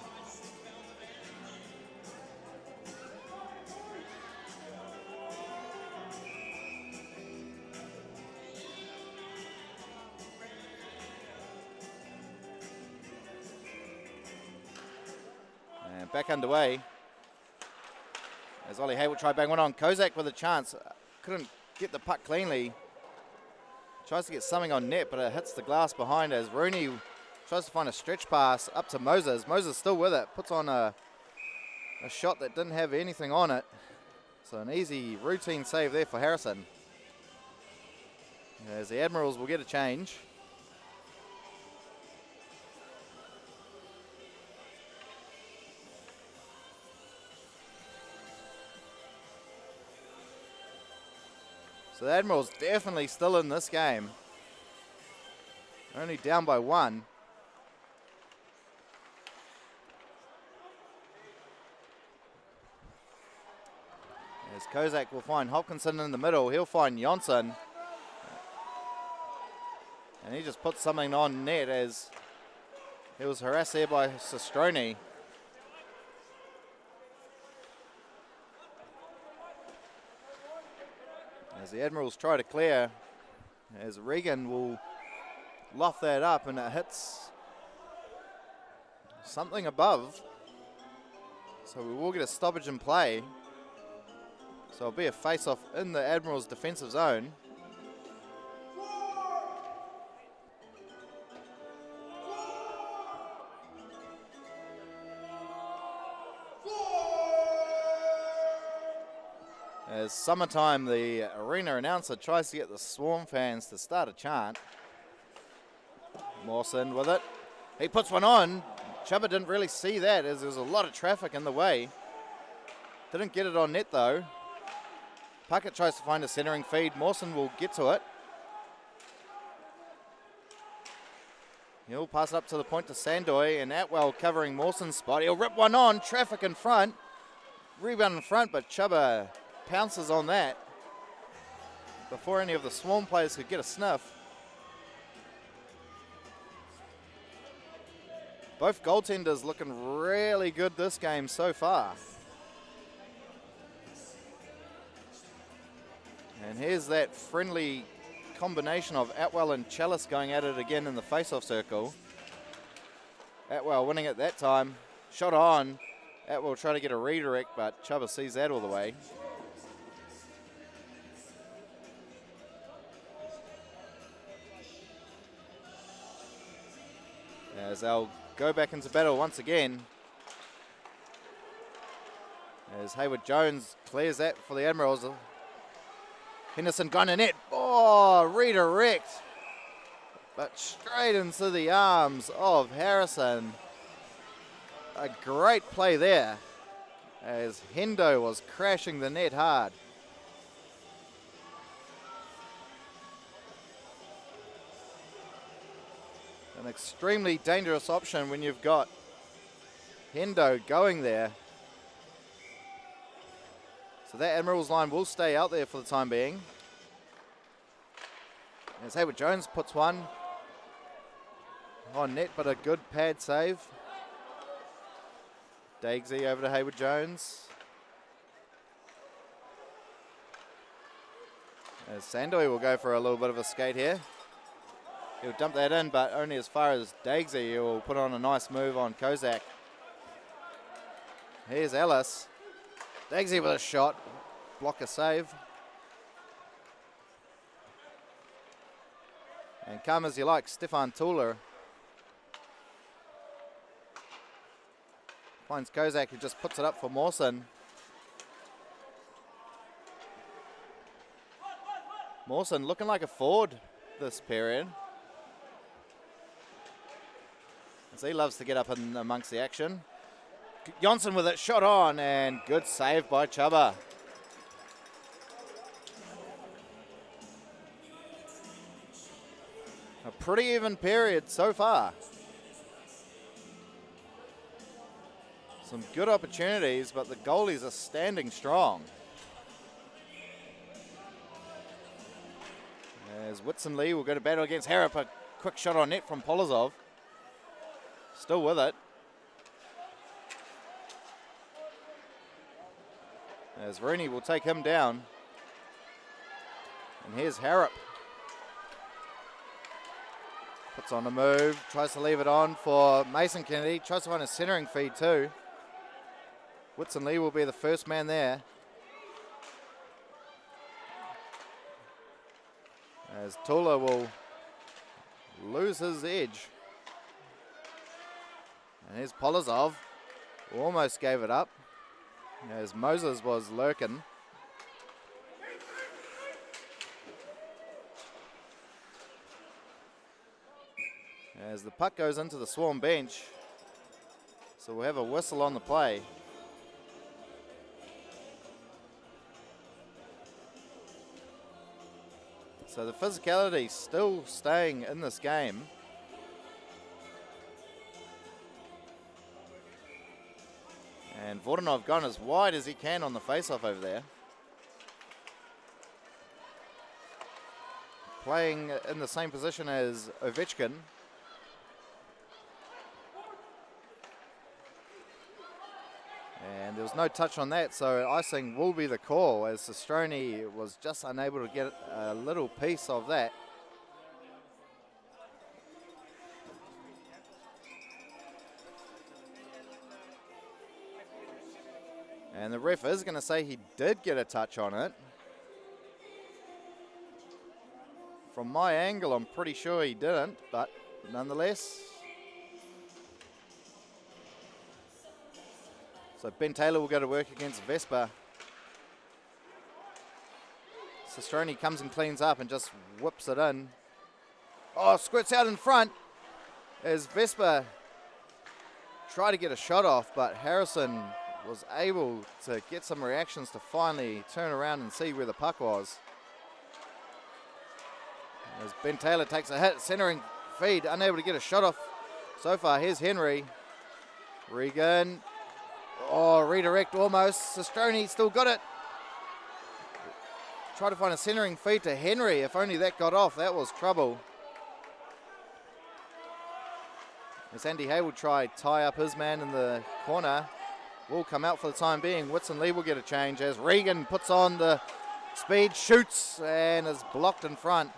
And back underway. As Ollie Hayward tried bang one on. Kozak with a chance. Couldn't get the puck cleanly. Tries to get something on net, but it hits the glass behind as Rooney tries to find a stretch pass up to Moses. Moses still with it. Puts on a shot that didn't have anything on it. So an easy routine save there for Harrison. As the Admirals will get a change. So the Admirals definitely still in this game. Only down by one. As Kozak will find Hopkinson in the middle. He'll find Jonsson. And he just puts something on net as he was harassed there by Sestroni. As the Admirals try to clear, as Regan will loft that up and it hits something above. So we will get a stoppage in play. So it'll be a face-off in the Admirals' defensive zone. As Summertime, the arena announcer, tries to get the Swarm fans to start a chant. Mawson with it. He puts one on. Chubba didn't really see that as there was a lot of traffic in the way. Didn't get it on net though. Puckett tries to find a centering feed. Mawson will get to it. He'll pass it up to the point to Sandoy, and Atwell covering Mawson's spot. He'll rip one on. Traffic in front. Rebound in front, but Chubba pounces on that before any of the Swarm players could get a sniff. Both goaltenders looking really good this game so far. And here's that friendly combination of Atwell and Chalice going at it again in the face-off circle. Atwell winning it that time. Shot on. Atwell trying to get a redirect, but Chubba sees that all the way. As they'll go back into battle once again. As Hayward Jones clears that for the Admirals. Henderson gone in net. Oh, redirect. But straight into the arms of Harrison. A great play there as Hendo was crashing the net hard. An extremely dangerous option when you've got Hendo going there. So that Admirals line will stay out there for the time being. As Hayward Jones puts one on net, but a good pad save. Dagsy over to Hayward Jones. As Sandoy will go for a little bit of a skate here. He'll dump that in, but only as far as Dagsy. He'll put on a nice move on Kozak. Here's Ellis. Dagsy with a shot. Block a save. And come as you like, Stefan Tuller finds Kozak, who just puts it up for Mawson. Mawson looking like a forward this period, as he loves to get up in amongst the action. Johnson with it, shot on, and good save by Chubba. A pretty even period so far. Some good opportunities, but the goalies are standing strong. As Whitson Lee will go to battle against Harrop. A quick shot on net from Polizzov. Still with it. As Rooney will take him down. And here's Harrop. Puts on a move, tries to leave it on for Mason Kennedy. Tries to find a centering feed too. Whitson Lee will be the first man there. As Tula will lose his edge. And here's Polizzov, who almost gave it up, as Moses was lurking. As the puck goes into the Swarm bench, so we'll have a whistle on the play. So the physicality still staying in this game. And Vordanov gone as wide as he can on the face-off over there. Playing in the same position as Ovechkin. And there was no touch on that, so icing will be the call, as Sestroni was just unable to get a little piece of that. And the ref is going to say he did get a touch on it. From my angle, I'm pretty sure he didn't, but nonetheless. So Ben Taylor will go to work against Vespa. Sestroni comes and cleans up and just whips it in. Oh, squirts out in front as Vespa tried to get a shot off, but Harrison was able to get some reactions to finally turn around and see where the puck was. As Ben Taylor takes a hit, centering feed, unable to get a shot off so far. Here's Henry. Regan. Oh, redirect almost. Sestroni still got it. Try to find a centering feed to Henry. If only that got off, that was trouble. As Andy Hay will try tie up his man in the corner. Will come out for the time being. Whitson Lee will get a change as Regan puts on the speed, shoots, and is blocked in front.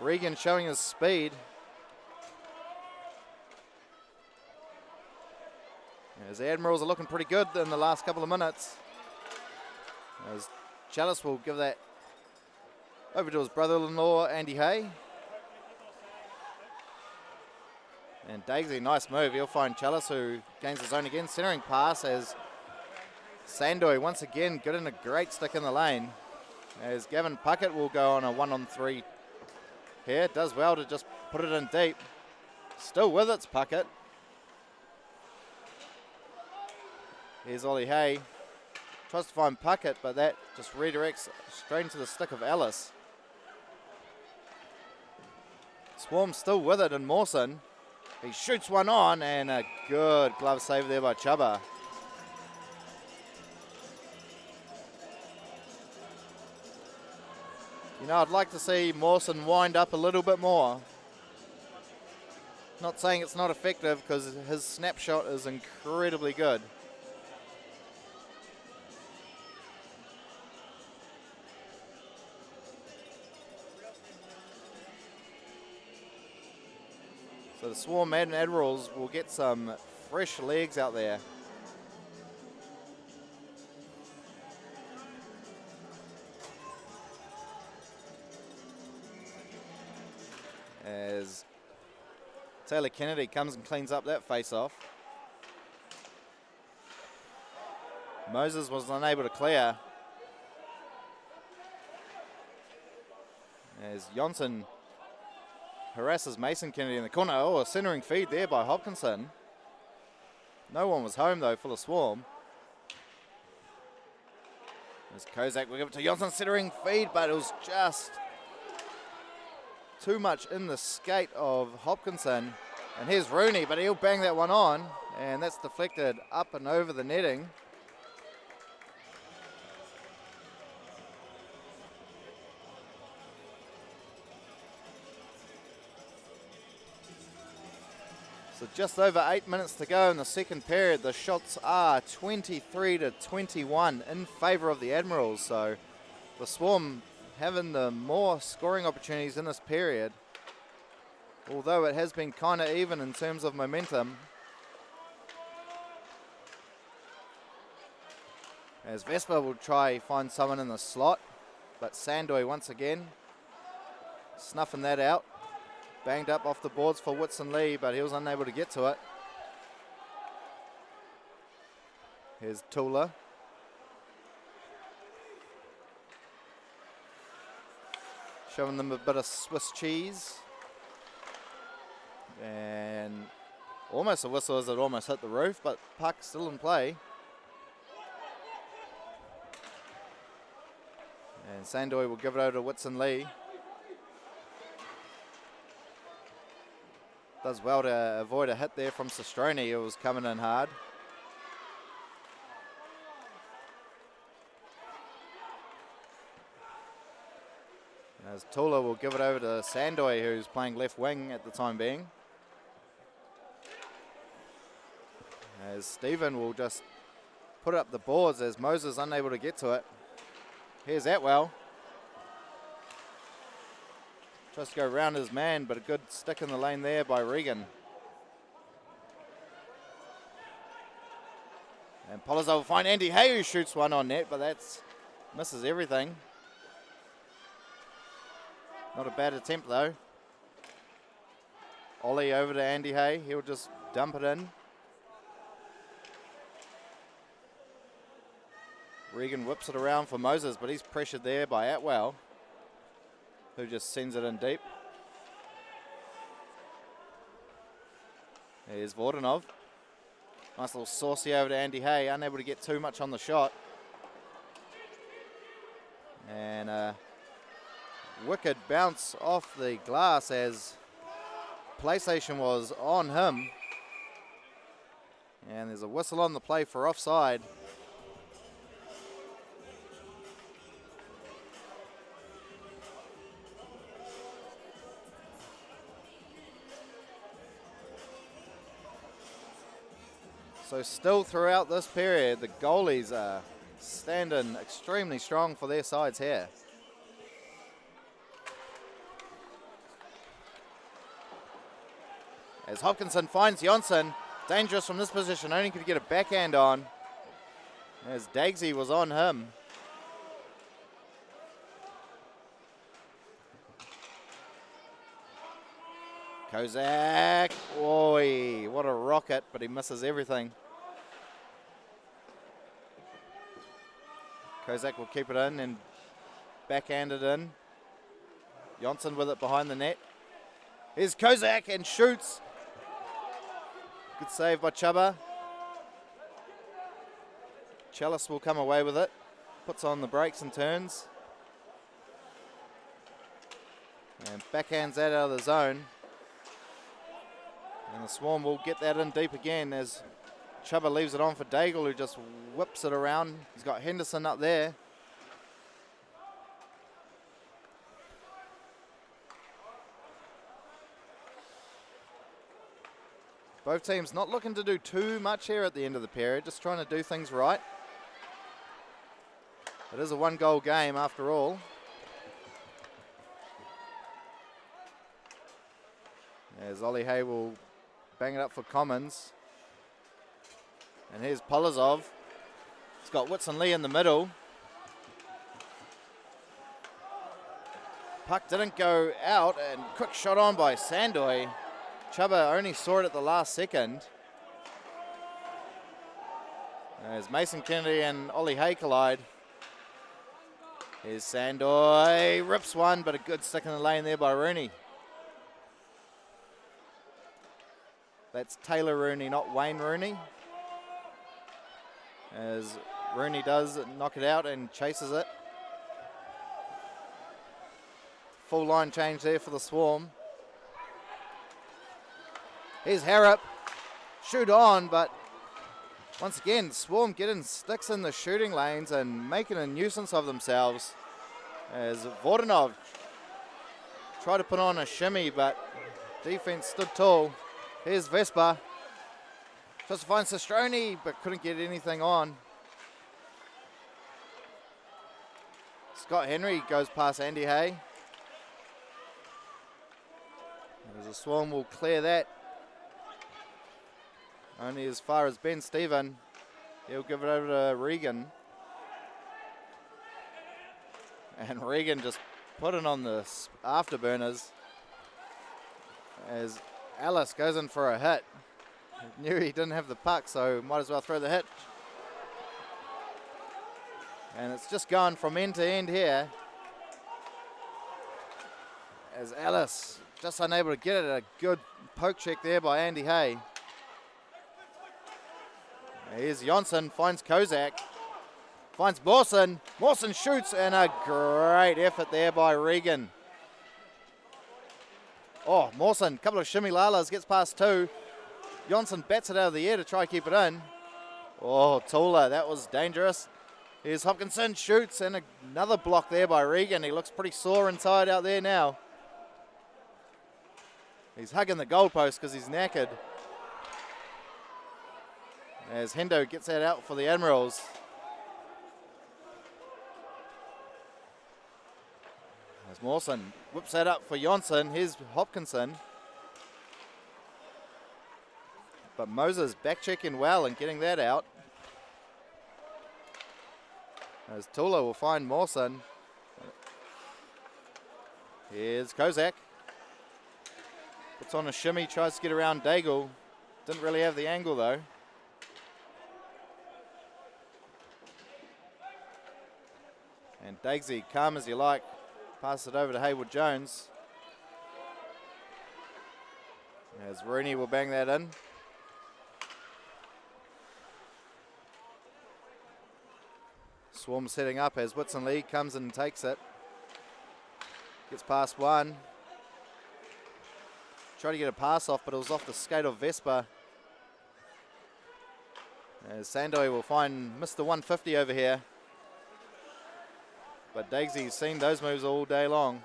Regan showing his speed. As the Admirals are looking pretty good in the last couple of minutes. As Chalice will give that over to his brother-in-law, Andy Hay. And Dagsy, nice move. He'll find Chalice, who gains his own again. Centering pass as Sandoy once again getting a great stick in the lane. As Gavin Puckett will go on a 1-on-3 here. Does well to just put it in deep. Still with it's Puckett. Here's Ollie Hay. Tries to find Puckett, but that just redirects straight into the stick of Ellis. Swarm still with it, and Mawson. He shoots one on, and a good glove save there by Chubba. You know, I'd like to see Mawson wind up a little bit more. Not saying it's not effective, because his snapshot is incredibly good. So the Swarm Admirals will get some fresh legs out there. As Taylor Kennedy comes and cleans up that face-off. Moses was unable to clear. As Johnson harasses Mason Kennedy in the corner. Oh, a centering feed there by Hopkinson. No one was home though for the Swarm. As Kozak will give it to Johnson, centering feed, but it was just too much in the skate of Hopkinson. And here's Rooney, but he'll bang that one on, and that's deflected up and over the netting. So just over 8 minutes to go in the second period. The shots are 23-21 in favour of the Admirals. So the Swarm having the more scoring opportunities in this period, although it has been kind of even in terms of momentum. As Vespa will try find someone in the slot, but Sandoy once again snuffing that out. Banged up off the boards for Whitson Lee, but he was unable to get to it. Here's Tula. Showing them a bit of Swiss cheese. And almost a whistle as it almost hit the roof, but puck still in play. And Sandoy will give it over to Whitson Lee. Does well to avoid a hit there from Sestroni, who was coming in hard. As Tula will give it over to Sandoy, who's playing left wing at the time being. As Stephen will just put it up the boards as Moses unable to get to it. Here's Atwell. Tries to go around his man, but a good stick in the lane there by Regan. And Polizzov will find Andy Hay, who shoots one on net, but that's misses everything. Not a bad attempt though. Ollie over to Andy Hay. He'll just dump it in. Regan whips it around for Moses, but he's pressured there by Atwell, who just sends it in deep. Here's Vordanov. Nice little saucy over to Andy Hay, unable to get too much on the shot. And a wicked bounce off the glass as PlayStation was on him. And there's a whistle on the play for offside. So still throughout this period, the goalies are standing extremely strong for their sides here. As Hopkinson finds Johnson, dangerous from this position, only could get a backhand on. As Dagsy was on him. Kozak, oi, what a rocket, but he misses everything. Kozak will keep it in and backhand it in. Johnson with it behind the net. Here's Kozak and shoots. Good save by Chubba. Chalice will come away with it. Puts on the brakes and turns. And backhands that out of the zone. And the Swarm will get that in deep again as Chubba leaves it on for Daigle, who just whips it around. He's got Henderson up there. Both teams not looking to do too much here at the end of the period, just trying to do things right. It is a 1-goal game after all. As Ollie Hay will bang it up for Commons. And here's Polizzov. He's got Whitson Lee in the middle. Puck didn't go out, and quick shot on by Sandoy. Chuba only saw it at the last second. As Mason Kennedy and Ollie Hay collide. Here's Sandoy, rips one, but a good stick in the lane there by Rooney. That's Taylor Rooney, not Wayne Rooney. As Rooney does knock it out and chases it. Full line change there for the Swarm. Here's Harrop. Shoot on, but once again, Swarm getting sticks in the shooting lanes and making a nuisance of themselves. As Vordanov tried to put on a shimmy, but defense stood tall. Here's Vespa. Tries to find Sestroni, but couldn't get anything on. Scott Henry goes past Andy Hay. As the Swarm will clear that. Only as far as Ben Stephen. He'll give it over to Regan. And Regan just put it on the afterburners. As Ellis goes in for a hit. He knew he didn't have the puck, so might as well throw the hit. And it's just going from end to end here. As Ellis just unable to get it. A good poke check there by Andy Hay. Here's Jonsson, finds Kozak. Finds Mawson. Mawson shoots, and a great effort there by Regan. Oh, Mawson, couple of shimmy lalas, gets past two. Jonsson bats it out of the air to try to keep it in. Oh, Tula, that was dangerous. Here's Hopkinson, shoots, and another block there by Regan. He looks pretty sore inside out there now. He's hugging the goalpost because he's knackered. As Hendo gets that out for the Admirals. As Mawson whips that up for Jonsson. Here's Hopkinson. But Moses back checking well and getting that out. As Tula will find Mawson. Here's Kozak. Puts on a shimmy, tries to get around Daigle. Didn't really have the angle though. And Dagsy, calm as you like, pass it over to Haywood Jones. As Rooney will bang that in. Swarm setting up as Whitson Lee comes and takes it. Gets past one. Tried to get a pass off, but it was off the skate of Vespa. As Sandoy will find Mr. 150 over here. But Dagsy's seen those moves all day long.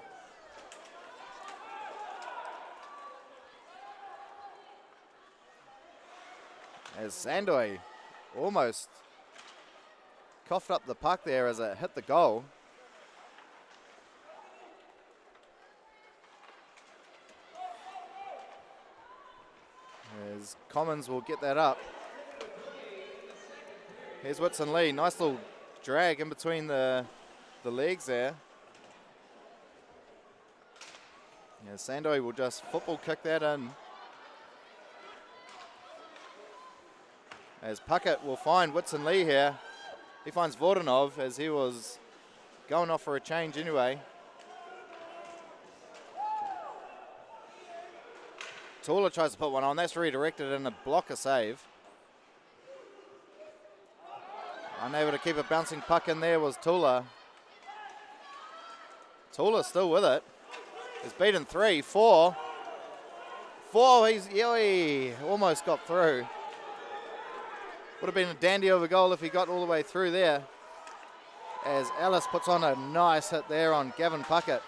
As Sandoy almost coughed up the puck there as it hit the goal. As Commons will get that up. Here's Whitson Lee. Nice little drag in between the legs there. Yeah, Sandoy will just football kick that in. As Puckett will find Whitson Lee here. He finds Vordanov as he was going off for a change anyway. Tula tries to put one on. That's redirected and a blocker save. Unable to keep a bouncing puck in there was Tula. Tula still with it. He's beaten 3, 4. 4, he almost got through. Would have been a dandy of a goal if he got all the way through there. As Ellis puts on a nice hit there on Gavin Puckett.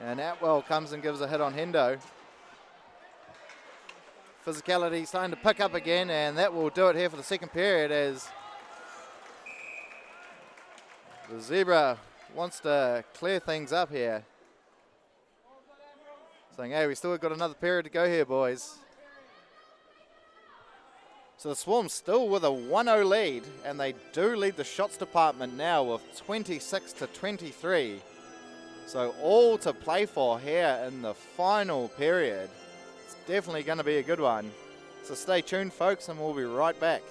And Atwell comes and gives a hit on Hendo. Physicality starting to pick up again, and that will do it here for the second period as the Zebra wants to clear things up here. Saying, hey, we still got another period to go here, boys. So the Swarm still with a 1-0 lead, and they do lead the shots department now with 26-23. So all to play for here in the final period. It's definitely going to be a good one. So stay tuned, folks, and we'll be right back.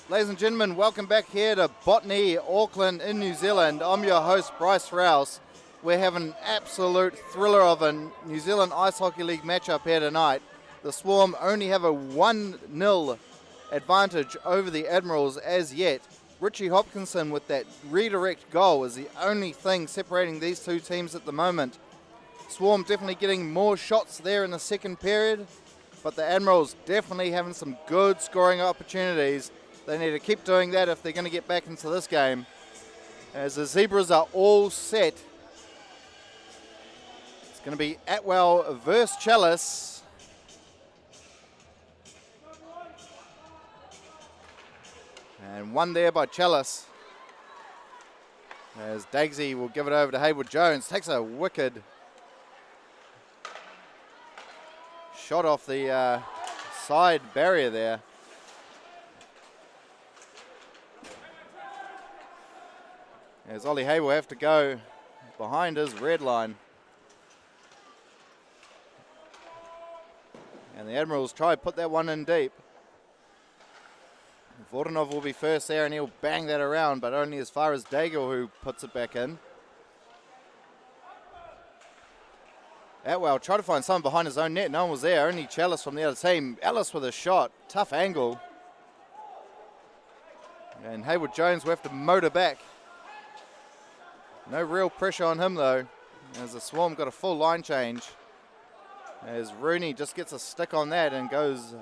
Ladies and gentlemen, welcome back here to Botany, Auckland in New Zealand. I'm your host, Bryce Rouse. We're having an absolute thriller of a New Zealand Ice Hockey League matchup here tonight. The Swarm only have a 1-0 advantage over the Admirals as yet. Richie Hopkinson with that redirect goal is the only thing separating these two teams at the moment. Swarm definitely getting more shots there in the second period, but the Admirals definitely having some good scoring opportunities. They need to keep doing that if they're going to get back into this game. As the Zebras are all set. It's going to be Atwell versus Chalice. And one there by Chalice. As Dagsy will give it over to Haywood Jones. Takes a wicked shot off the side barrier there. As Ollie Hay will have to go behind his red line. And the Admirals try to put that one in deep. Vordanov will be first there and he'll bang that around, but only as far as Daigle, who puts it back in. Atwell tried to find someone behind his own net. No one was there, only Chalice from the other team. Ellis with a shot, tough angle. And Haywood Jones will have to motor back. No real pressure on him though, as the Swarm got a full line change. As Rooney just gets a stick on that and goes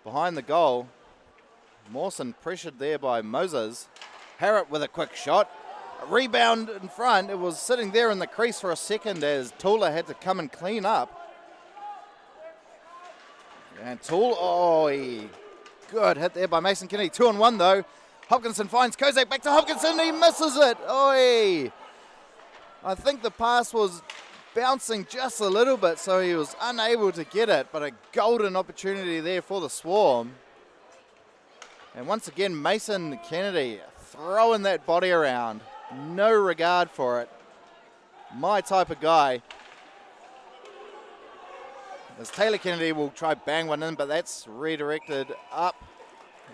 behind the goal. Mawson pressured there by Moses. Harrop with a quick shot. A rebound in front. It was sitting there in the crease for a second as Tula had to come and clean up. And Tula, good hit there by Mason Kennedy. 2-on-1 though. Hopkinson finds Kozak, back to Hopkinson, he misses it. Oi! I think the pass was bouncing just a little bit, so he was unable to get it, but a golden opportunity there for the Swarm. And once again, Mason Kennedy throwing that body around. No regard for it. My type of guy. As Taylor Kennedy will try bang one in, but that's redirected up.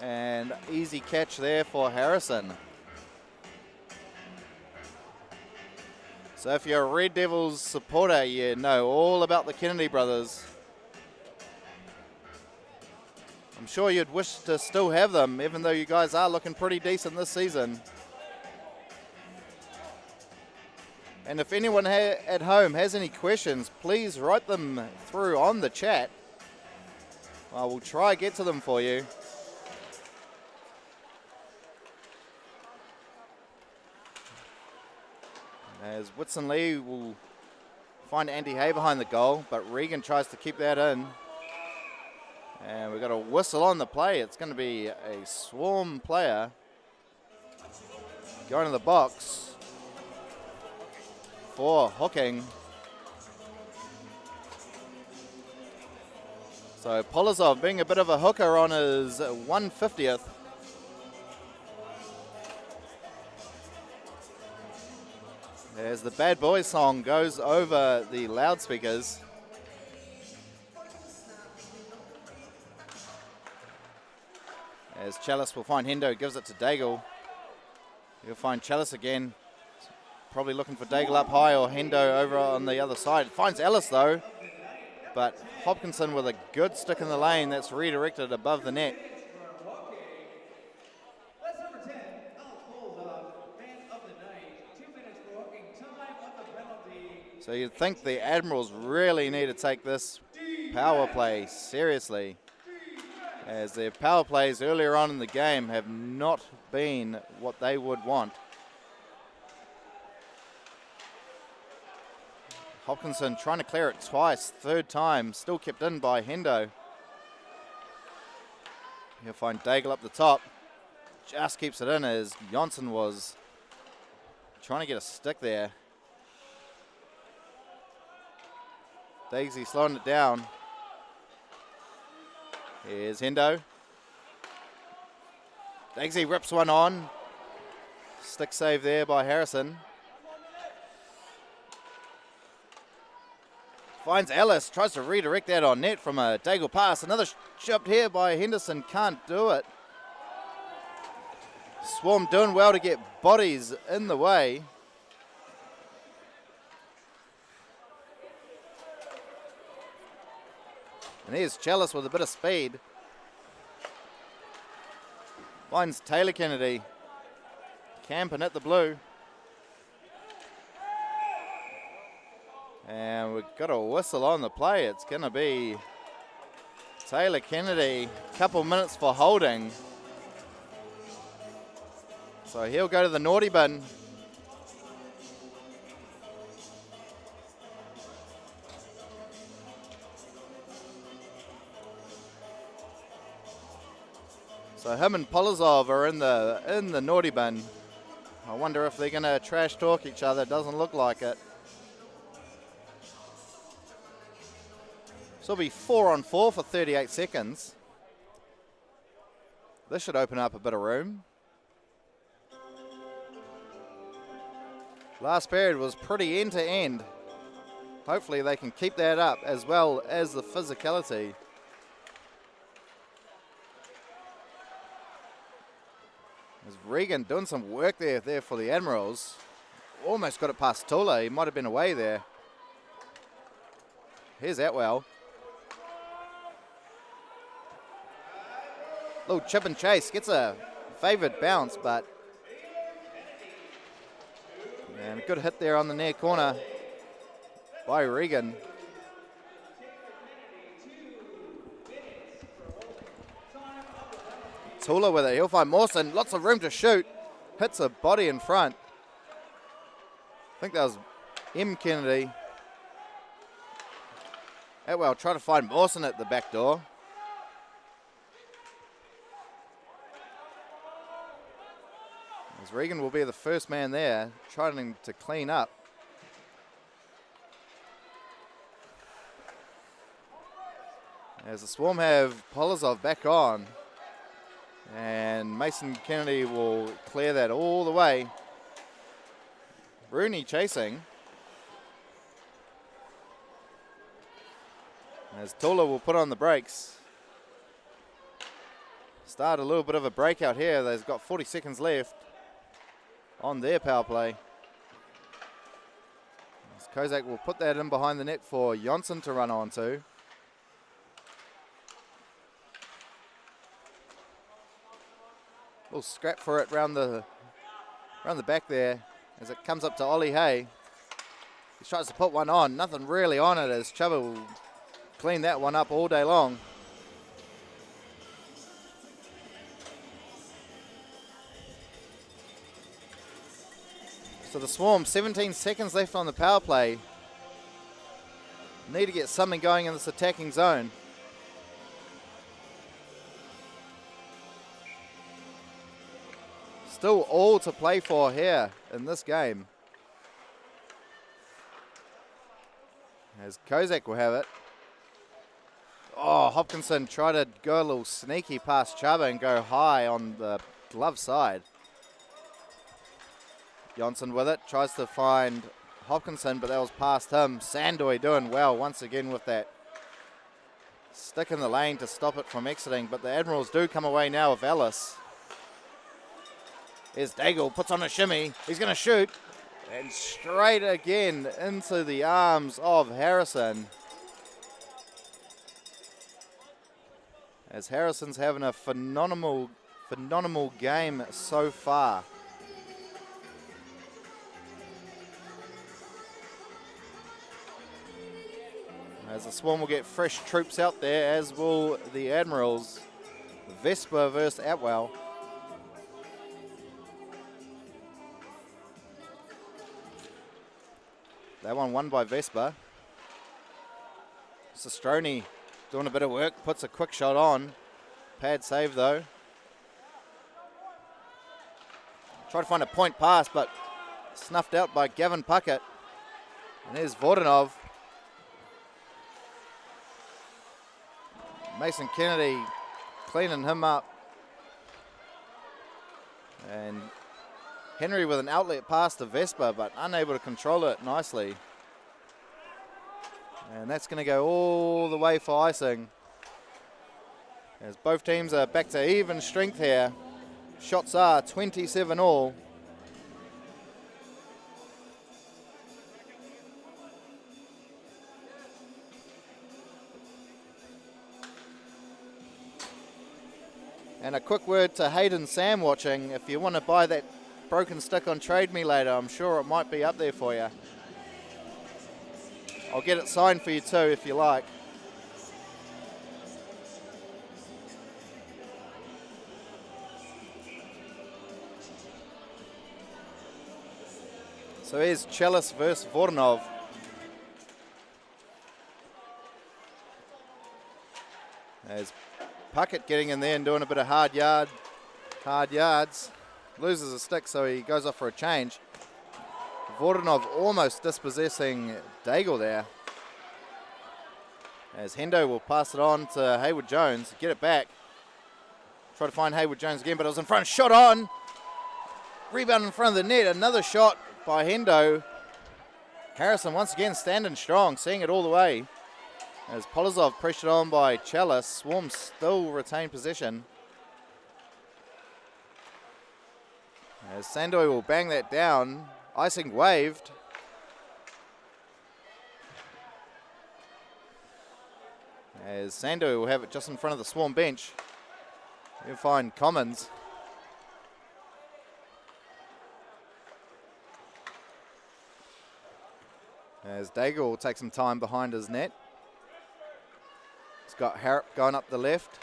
And easy catch there for Harrison. So if you're a Red Devils supporter, you know all about the Kennedy brothers. I'm sure you'd wish to still have them, even though you guys are looking pretty decent this season. And if anyone at home has any questions, please write them through on the chat. I will try to get to them for you. As Whitson Lee will find Andy Hay behind the goal, but Regan tries to keep that in. And we've got a whistle on the play. It's going to be a Swarm player going to the box for hooking. So Polizzov being a bit of a hooker on his 150th. As the Bad Boys song goes over the loudspeakers. As Chalice will find Hendo, gives it to Daigle. He'll find Chalice again. Probably looking for Daigle up high or Hendo over on the other side. Finds Ellis though. But Hopkinson with a good stick in the lane that's redirected above the net. So you'd think the Admirals really need to take this power play seriously, as their power plays earlier on in the game have not been what they would want. Hopkinson trying to clear it twice, third time, still kept in by Hendo. He'll find Daigle up the top, just keeps it in as Johnson was trying to get a stick there. Daisy slowing it down. Here's Hendo. Daisy rips one on. Stick save there by Harrison. Finds Ellis, tries to redirect that on net from a Daigle pass. Another shot here by Henderson, can't do it. Swarm doing well to get bodies in the way. And here's Chalice with a bit of speed. Finds Taylor Kennedy. Camping at the blue. And we've got a whistle on the play. It's going to be Taylor Kennedy. Couple minutes for holding. So he'll go to the naughty bin. So him and Polizzov are in the naughty bin. I wonder if they're going to trash talk each other. Doesn't look like it. So it'll be 4-on-4 for 38 seconds. This should open up a bit of room. Last period was pretty end to end. Hopefully they can keep that up as well as the physicality. There's Regan doing some work there for the Admirals. Almost got it past Tula. He might have been away there. Here's Atwell. Little chip and chase. Gets a favoured bounce, but... And a good hit there on the near corner by Regan. Tula with it. He'll find Mawson. Lots of room to shoot. Hits a body in front. I think that was M. Kennedy. Atwell trying to find Mawson at the back door. As Regan will be the first man there, trying to clean up. As the Swarm have Polizzov back on. And Mason Kennedy will clear that all the way. Rooney chasing. As Tula will put on the brakes. Start a little bit of a breakout here. They've got 40 seconds left on their power play. As Kozak will put that in behind the net for Jonsson to run onto. Little scrap for it round the back there as it comes up to Ollie Hay. He tries to put one on. Nothing really on it as Chuba will clean that one up all day long. So the Swarm, 17 seconds left on the power play. Need to get something going in this attacking zone. Still all to play for here in this game. As Kozak will have it. Oh, Hopkinson tried to go a little sneaky past Chuba and go high on the glove side. Jonsson with it, tries to find Hopkinson, but that was past him. Sandoy doing well once again with that stick in the lane to stop it from exiting, but the Admirals do come away now with Ellis. Here's Daigle, puts on a shimmy. He's going to shoot. And straight again into the arms of Harrison. As Harrison's having a phenomenal game so far. As the Swarm will get fresh troops out there, as will the Admirals. Vesper versus Atwell. That one won by Vesper. Sestroni doing a bit of work, puts a quick shot on. Pad save though. Try to find a point pass, but snuffed out by Gavin Puckett. And there's Vordanov. Mason Kennedy cleaning him up. And Henry with an outlet pass to Vesper, but unable to control it nicely. And that's going to go all the way for icing. As both teams are back to even strength here. Shots are 27 all. And a quick word to Hayden Sam watching. If you want to buy that broken stick on Trade Me later, I'm sure it might be up there for you. I'll get it signed for you too if you like. So here's Chalice versus Voronov. There's Puckett getting in there and doing a bit of hard yards. Loses a stick, so he goes off for a change. Voronov almost dispossessing Daigle there. As Hendo will pass it on to Hayward Jones, get it back. Try to find Hayward Jones again, but it was in front. Shot on. Rebound in front of the net. Another shot by Hendo. Harrison once again standing strong, seeing it all the way. As Polizzov pressured on by Chalice, Swarm still retain possession. As Sandoy will bang that down, icing waved. As Sandoy will have it just in front of the Swarm bench. You'll find Commons. As Daigle will take some time behind his net. He's got Harrop going up the left.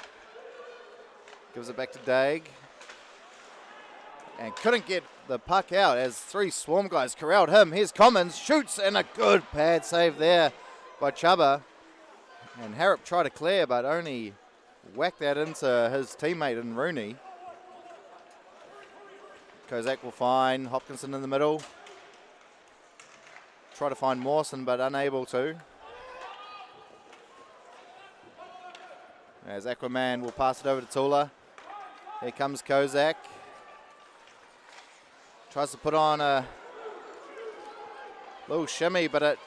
Gives it back to Daig. And couldn't get the puck out as three Swarm guys corralled him. Here's Commons, shoots, and a good pad save there by Chuba. And Harrop tried to clear, but only whacked that into his teammate in Rooney. Kozak will find Hopkinson in the middle. Try to find Mawson, but unable to. As Aquaman will pass it over to Tula. Here comes Kozak. Tries to put on a little shimmy, but it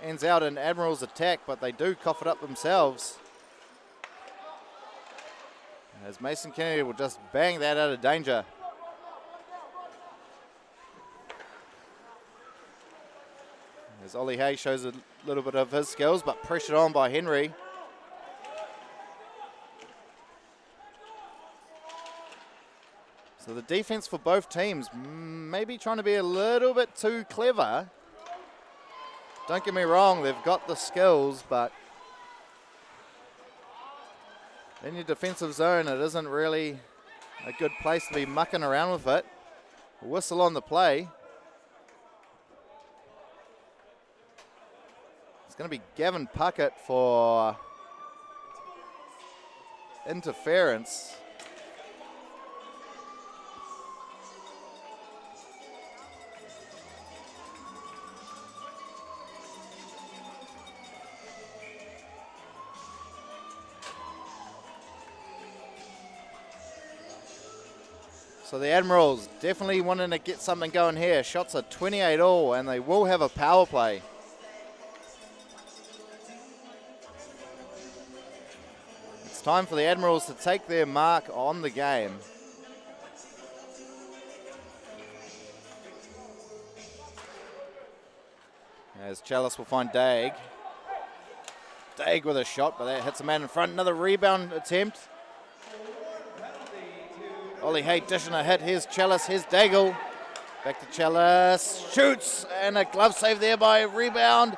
ends out in Admirals' attack, but they do cough it up themselves. As Mason Kennedy will just bang that out of danger. As Ollie Hay shows a little bit of his skills, but pressured on by Henry. So the defense for both teams maybe trying to be a little bit too clever. Don't get me wrong, they've got the skills, but in your defensive zone, it isn't really a good place to be mucking around with it. A whistle on the play. It's going to be Gavin Puckett for interference. So the Admirals definitely wanting to get something going here. Shots are 28 all, and they will have a power play. It's time for the Admirals to take their mark on the game. As Chalice will find Daig. Daig with a shot, but that hits a man in front. Another rebound attempt. Ollie Hay dishing a hit. Here's Chalice. Here's Daigle. Back to Chalice. Shoots. And a glove save there by rebound.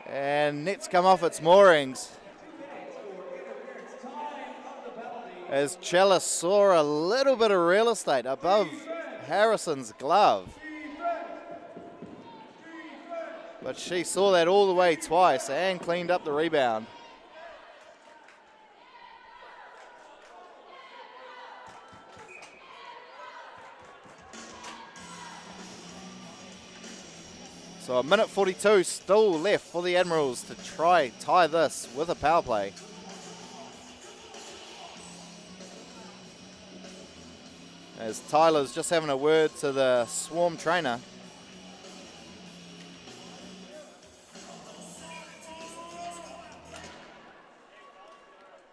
And net's come off its moorings. As Chalice saw a little bit of real estate above Harrison's glove. But she saw that all the way twice and cleaned up the rebound. So a minute 42 still left for the Admirals to try tie this with a power play. As Tyler's just having a word to the Swarm trainer.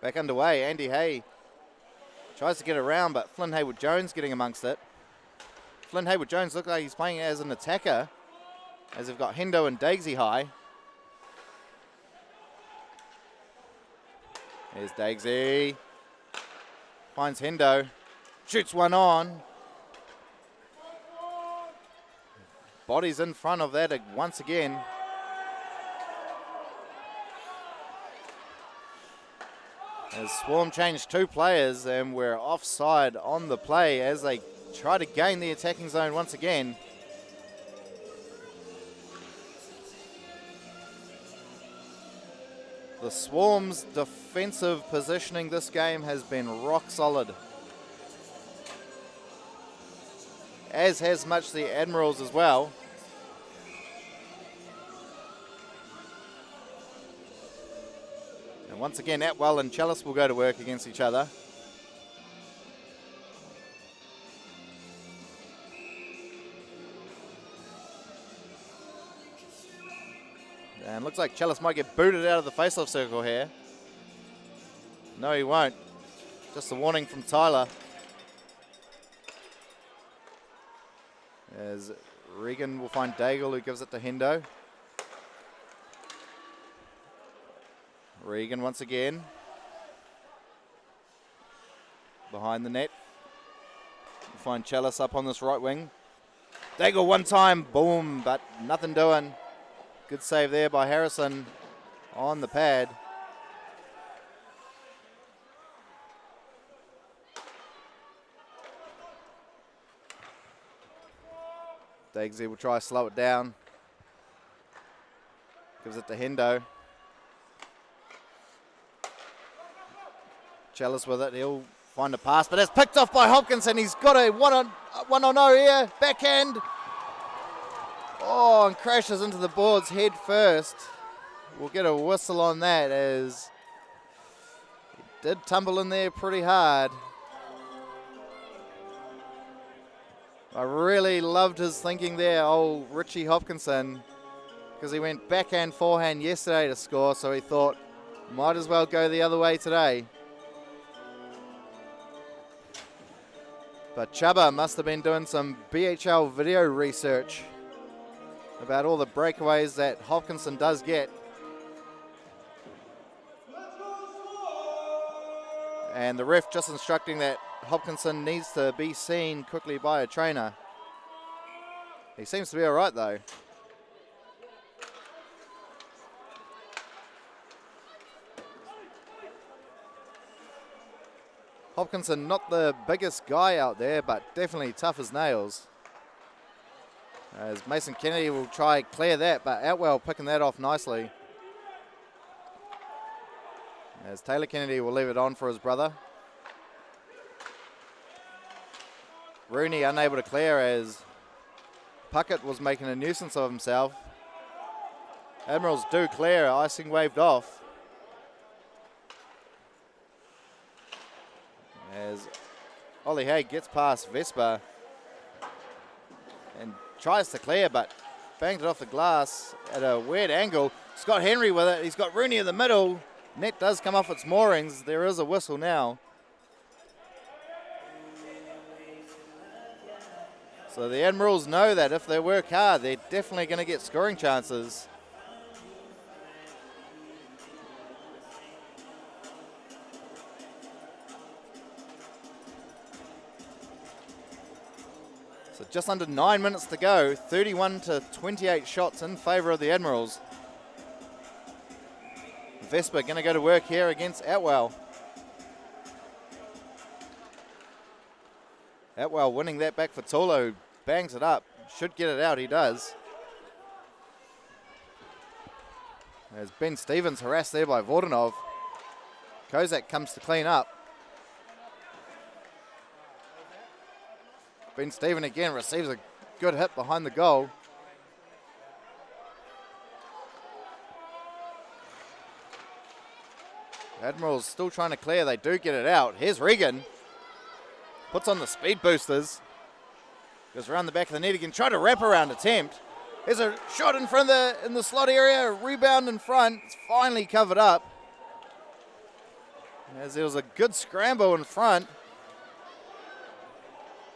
Back underway. Andy Hay tries to get around, but Flynn Hayward-Jones getting amongst it. Flynn Hayward-Jones looks like he's playing as an attacker, as they've got Hendo and NZIHL. There's Dagsy. Finds Hendo. Shoots one on. Body's in front of that once again. As Swarm changed 2 players and we're offside on the play as they try to gain the attacking zone once again. The Swarm's defensive positioning this game has been rock solid, as has much the Admirals as well. And once again, Atwell and Chalice will go to work against each other. And looks like Chalice might get booted out of the face-off circle here. No, he won't. Just a warning from Tyler. As Regan will find Daigle, who gives it to Hendo. Regan once again. Behind the net. We'll find Chalice up on this right wing. Daigle one time, boom, but nothing doing. Good save there by Harrison on the pad. Dagsy will try to slow it down. Gives it to Hendo. Chalice with it, he'll find a pass, but it's picked off by Hopkinson. He's got a one on 0 here, backhand. Oh, and crashes into the boards head first. We'll get a whistle on that as he did tumble in there pretty hard. I really loved his thinking there, old Richie Hopkinson, because he went backhand, forehand yesterday to score, so he thought, might as well go the other way today. But Chubba must have been doing some BHL video research about all the breakaways that Hopkinson does get. And the ref just instructing that Hopkinson needs to be seen quickly by a trainer. He seems to be all right though. Hopkinson, not the biggest guy out there, but definitely tough as nails. As Mason Kennedy will try clear that, but Atwell picking that off nicely. As Taylor Kennedy will leave it on for his brother. Rooney unable to clear as Puckett was making a nuisance of himself. Admirals do clear, icing waved off. As Ollie Haig gets past Vespa and tries to clear, but banged it off the glass at a weird angle. Scott Henry with it. He's got Rooney in the middle. Net does come off its moorings. There is a whistle now. So the Admirals know that if they work hard, they're definitely going to get scoring chances. So just under 9 minutes to go, 31 to 28 shots in favour of the Admirals. Vespa going to go to work here against Atwell. Atwell winning that back for Tolo, who bangs it up. Should get it out, he does. As Ben Stevens harassed there by Vordanov. Kozak comes to clean up. Ben Steven again receives a good hit behind the goal. Admirals still trying to clear. They do get it out. Here's Regan. Puts on the speed boosters. Goes around the back of the net again. Try to wrap around attempt. There's a shot in front of in the slot area. A rebound in front. It's finally covered up. As there was a good scramble in front.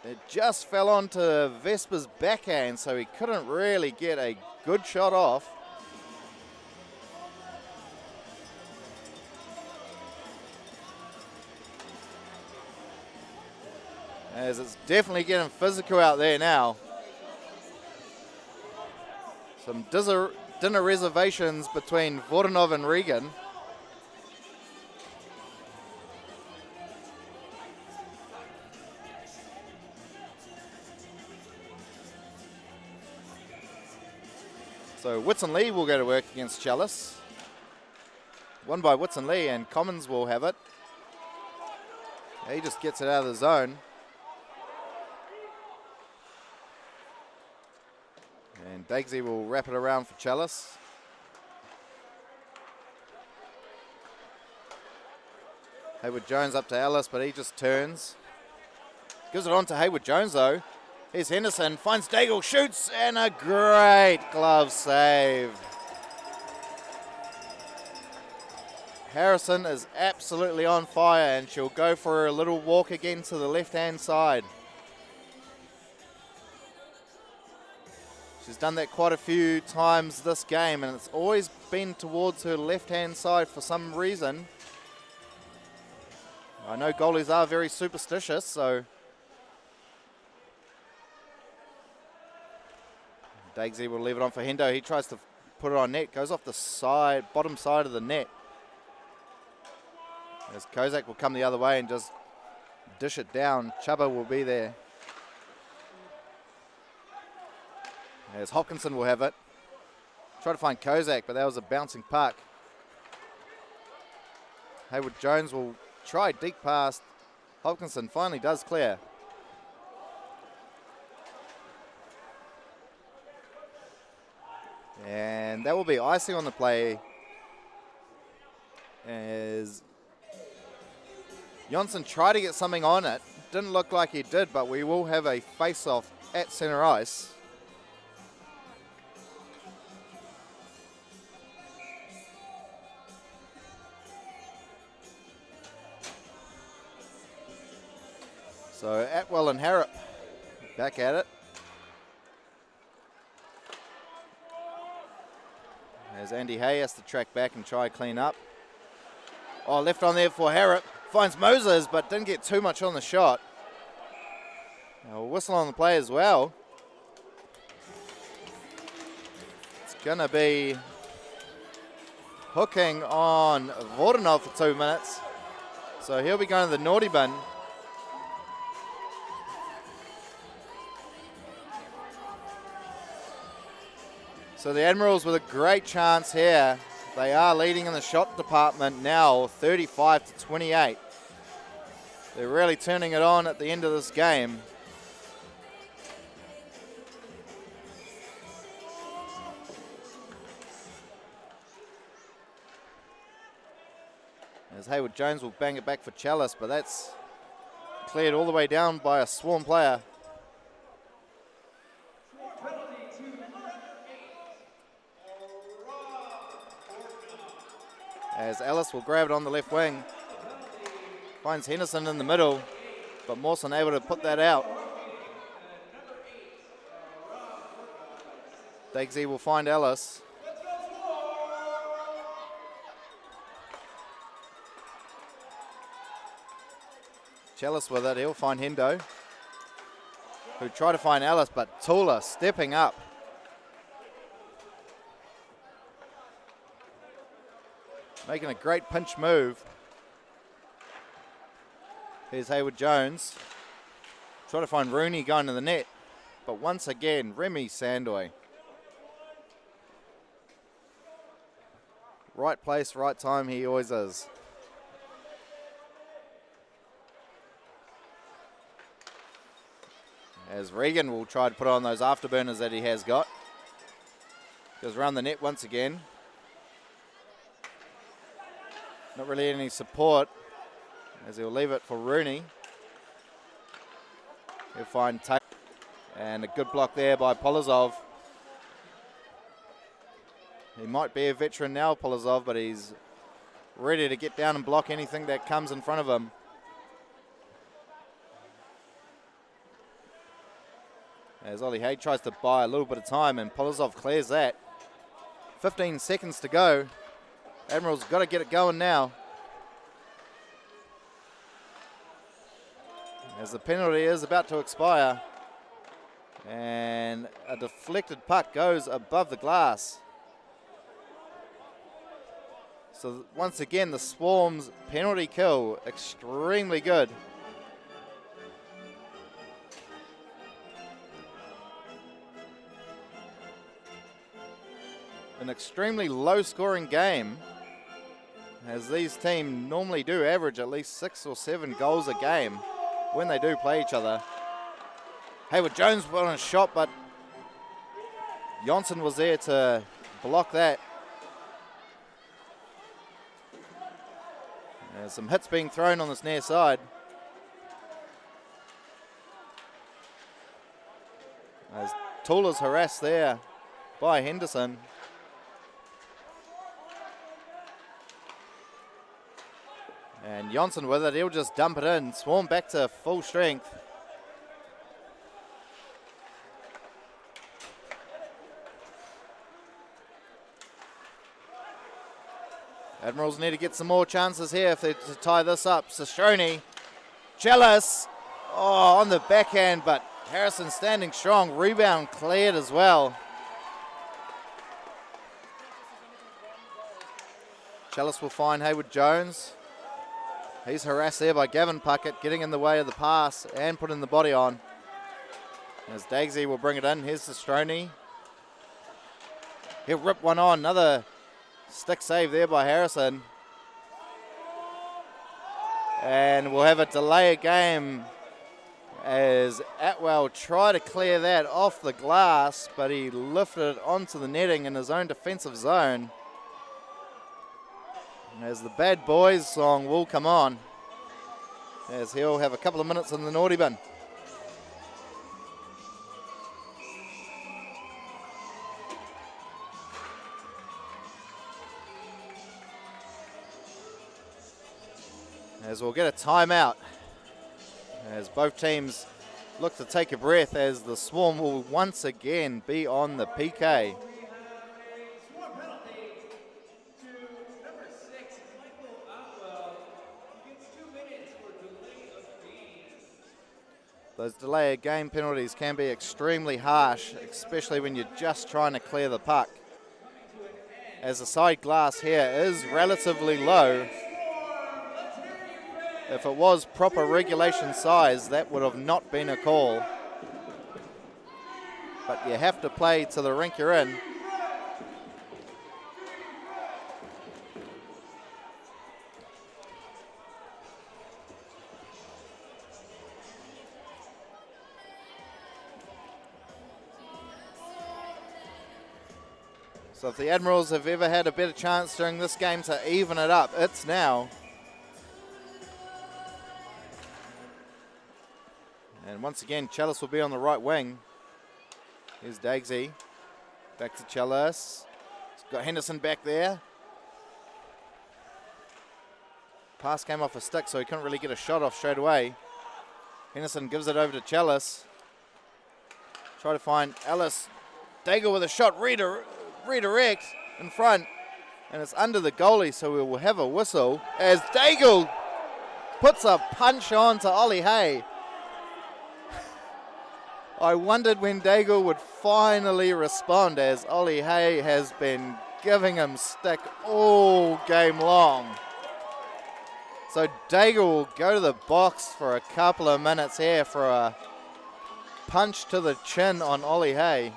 It just fell onto Vesper's backhand, so he couldn't really get a good shot off. As it's definitely getting physical out there now. Some dinner reservations between Voronov and Regan. So Whitson Lee will go to work against Chalice. Won by Whitson Lee, and Commons will have it. He just gets it out of the zone. And Dagsy will wrap it around for Chalice. Hayward Jones up to Ellis, but he just turns. Gives it on to Hayward Jones though. Here's Henderson, finds Daigle, shoots, and a great glove save. Harrison is absolutely on fire, and she'll go for a little walk again to the left-hand side. She's done that quite a few times this game, and it's always been towards her left-hand side for some reason. I know goalies are very superstitious, so Dagsy will leave it on for Hendo. He tries to put it on net, goes off the side, bottom side of the net. As Kozak will come the other way and just dish it down. Chubba will be there. As Hopkinson will have it. Try to find Kozak, but that was a bouncing puck. Hayward Jones will try deep past. Hopkinson finally does clear. And that will be icing on the play as Jonsson tried to get something on it. Didn't look like he did, but we will have a face-off at center ice. So Atwell and Harrop back at it. As Andy Hay has to track back and try clean up. Oh, left on there for Harrop. Finds Moses, but didn't get too much on the shot. Now, whistle on the play as well. It's going to be hooking on Voronov for 2 minutes. So he'll be going to the naughty bin. So the Admirals with a great chance here. They are leading in the shot department now, 35-28. They're really turning it on at the end of this game. As Hayward Jones will bang it back for Chalice, but that's cleared all the way down by a Swarm player. As Ellis will grab it on the left wing. Finds Henderson in the middle, but Mawson able to put that out. Dagsy will find Ellis. Chalice with it, he'll find Hendo, who try to find Ellis, but Tula stepping up. Making a great pinch move. Here's Hayward Jones. Try to find Rooney going to the net. But once again, Remy Sandoy. Right place, right time, he always is. As Regan will try to put on those afterburners that he has got. Goes around the net once again. Not really any support, as he'll leave it for Rooney. He'll find Taylor, and a good block there by Polizzov. He might be a veteran now, Polizzov, but he's ready to get down and block anything that comes in front of him. As Ollie Hay tries to buy a little bit of time, and Polizzov clears that. 15 seconds to go. Admirals got to get it going now. As the penalty is about to expire. And a deflected puck goes above the glass. So once again, the Swarm's penalty kill, extremely good. An extremely low-scoring game, as these teams normally do average at least 6 or 7 goals a game when they do play each other. Hayward Jones went on a shot, but Jonsson was there to block that. There's some hits being thrown on this near side. As Toola's harassed there by Henderson. And Jonsson with it, he'll just dump it in. Swarm back to full strength. Admirals need to get some more chances here if they're to tie this up. Sastroni, Chalice, on the backhand, but Harrison standing strong. Rebound cleared as well. Chalice will find Hayward Jones. He's harassed there by Gavin Puckett, getting in the way of the pass and putting the body on. As Dagsy will bring it in. Here's Sastroni. He'll rip one on. Another stick save there by Harrison. And we'll have a delay of game as Atwell tried to clear that off the glass, but he lifted it onto the netting in his own defensive zone. As the Bad Boys song will come on, as he'll have a couple of minutes in the naughty bin. As we'll get a timeout, as both teams look to take a breath, as the Swarm will once again be on the PK. Those delay of game penalties can be extremely harsh, especially when you're just trying to clear the puck. As the side glass here is relatively low. If it was proper regulation size, that would have not been a call. But you have to play to the rink you're in. So if the Admirals have ever had a better chance during this game to even it up, it's now. And once again, Chalice will be on the right wing. Here's Dagsy. Back to Chalice. He's got Henderson back there. Pass came off a stick, so he couldn't really get a shot off straight away. Henderson gives it over to Chalice. Try to find Ellis. Daigle with a shot. Redirect in front. And it's under the goalie, so we will have a whistle as Daigle puts a punch on to Ollie Hay. I wondered when Daigle would finally respond, as Ollie Hay has been giving him stick all game long. So Daigle will go to the box for a couple of minutes here for a punch to the chin on Ollie Hay.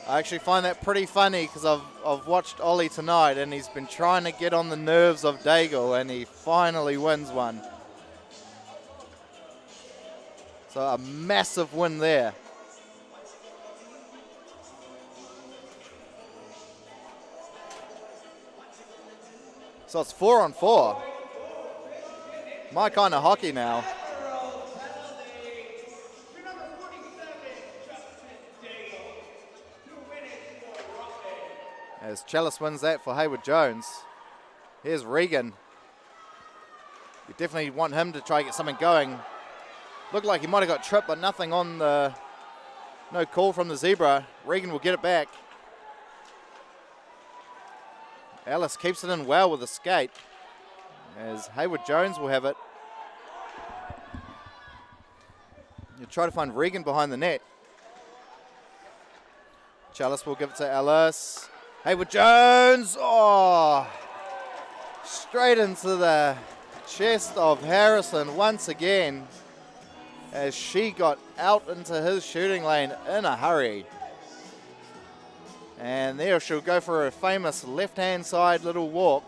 I actually find that pretty funny because I've watched Ollie tonight and he's been trying to get on the nerves of Daigle and he finally wins one. So a massive win there. So it's 4-on-4. My kind of hockey now. As Chalice wins that for Hayward Jones. Here's Regan. You definitely want him to try to get something going. Looked like he might have got tripped, but nothing on the, no call from the zebra. Regan will get it back. Ellis keeps it in well with the skate, as Hayward Jones will have it. You try to find Regan behind the net. Chalice will give it to Ellis. Hayward Jones, oh, straight into the chest of Harrison once again, as she got out into his shooting lane in a hurry. And there she'll go for a famous left-hand side little walk.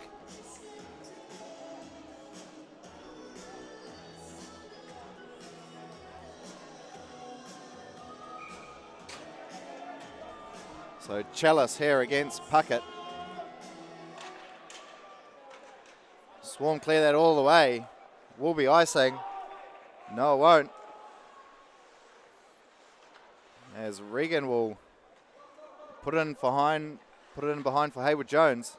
So Chalice here against Puckett. Swarm clear that all the way. Will be icing. No, it won't. As Regan will put it in behind for Hayward Jones.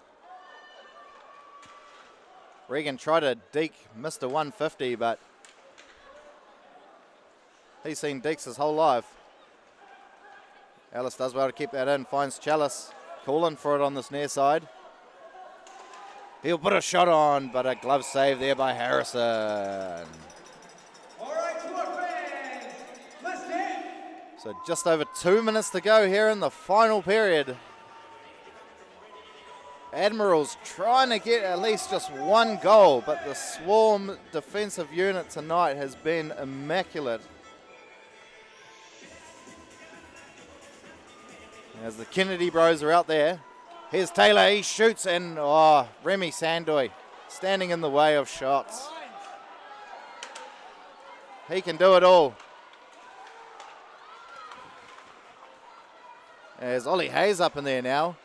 Regan tried to deke Mr. 150, but he's seen dekes his whole life. Ellis does well to keep that in, finds Chalice, calling for it on this near side. He'll put a shot on, but a glove save there by Harrison. So just over 2 minutes to go here in the final period. Admirals trying to get at least just one goal, but the Swarm defensive unit tonight has been immaculate. As the Kennedy bros are out there. Here's Taylor, he shoots, and Remy Sandoy standing in the way of shots. He can do it all. There's Ollie Hayes up in there now.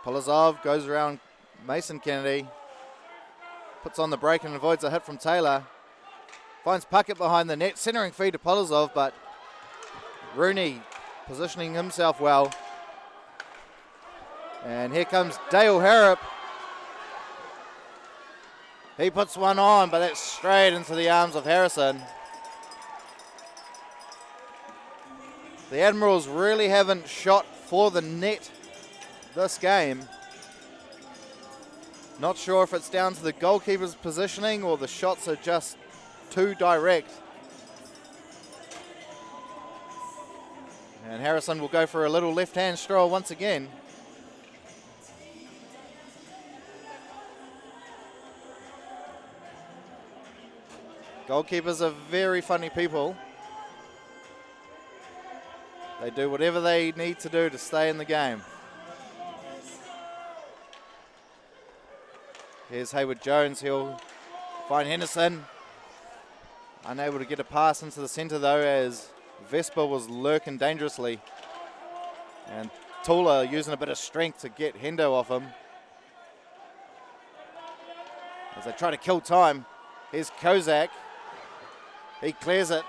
Polizzov goes around Mason Kennedy. Puts on the break and avoids a hit from Taylor. Finds Puckett behind the net. Centering feed to Polizzov, but Rooney positioning himself well. And here comes Dale Harrop. He puts one on, but that's straight into the arms of Harrison. The Admirals really haven't shot for the net this game. Not sure if it's down to the goalkeeper's positioning or the shots are just too direct. And Harrison will go for a little left-hand stroll once again. Goalkeepers are very funny people. They do whatever they need to do to stay in the game. Here's Hayward Jones. He'll find Henderson. Unable to get a pass into the centre though, as Vespa was lurking dangerously. And Tula using a bit of strength to get Hendo off him. As they try to kill time. Here's Kozak. He clears it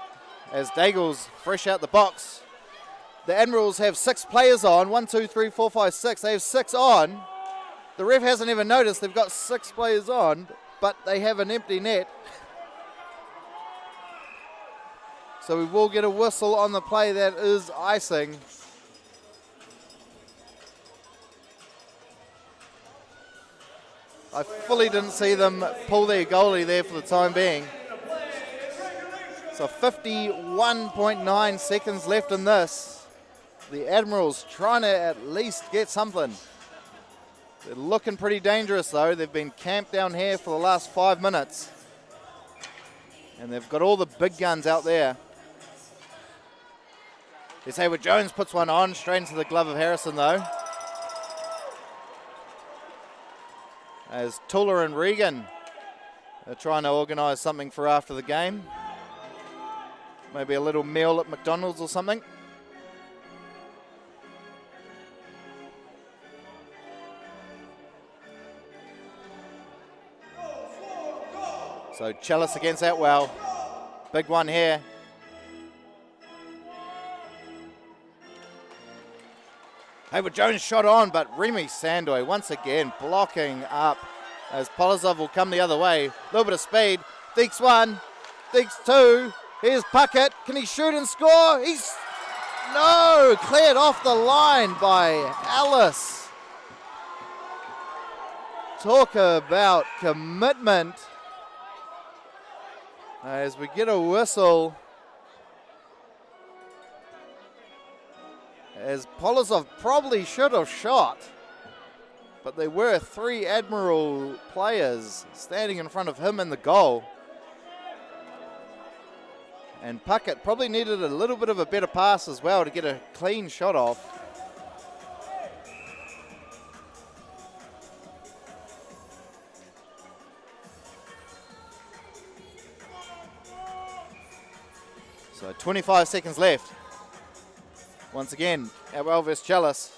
as Daigle's fresh out the box. The Admirals have 6 players on. 1, 2, 3, 4, 5, 6. They have 6 on. The ref hasn't even noticed they've got 6 players on, but they have an empty net. So we will get a whistle on the play that is icing. I fully didn't see them pull their goalie there for the time being. So 51.9 seconds left in this. The Admirals trying to at least get something. They're looking pretty dangerous though. They've been camped down here for the last 5 minutes. And they've got all the big guns out there. Here's Hayward Jones, puts one on, straight into the glove of Harrison though. As Tula and Regan are trying to organise something for after the game. Maybe a little meal at McDonald's or something. So Chalice against Atwell. Big one here. Hayward Jones shot on, but Remy Sandoy once again blocking up as Polizzov will come the other way. A little bit of speed. Deeks 1, Deeks 2. Here's Puckett. Can he shoot and score? No! Cleared off the line by Alice. Talk about commitment. As we get a whistle. As Polizzov probably should have shot. But there were 3 Admiral players standing in front of him in the goal. And Puckett probably needed a little bit of a better pass as well to get a clean shot off. So 25 seconds left. Once again, Atwell versus Chalice.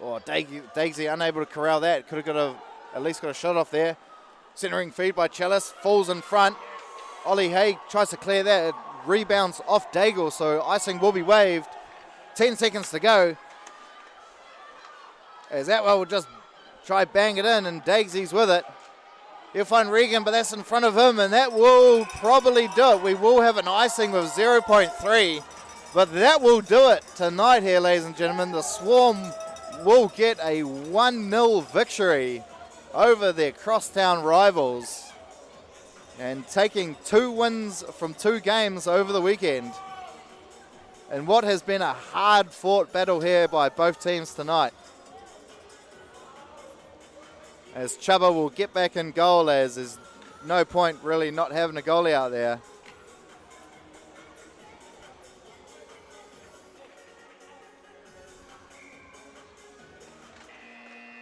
Oh, Dagsy unable to corral that. Could have at least got a shot off there. Centering feed by Chalice. Falls in front. Ollie Hay tries to clear that. It rebounds off Daigle, so icing will be waved. 10 seconds to go. As Atwell will just try bang it in, and Dagsy's with it. He'll find Regan, but that's in front of him, and that will probably do it. We will have an icing with 0.3, but that will do it tonight here, ladies and gentlemen. The Swarm will get a 1-0 victory over their crosstown rivals and taking 2 wins from 2 games over the weekend. And what has been a hard-fought battle here by both teams tonight. As Chubba will get back in goal, as there's no point really not having a goalie out there.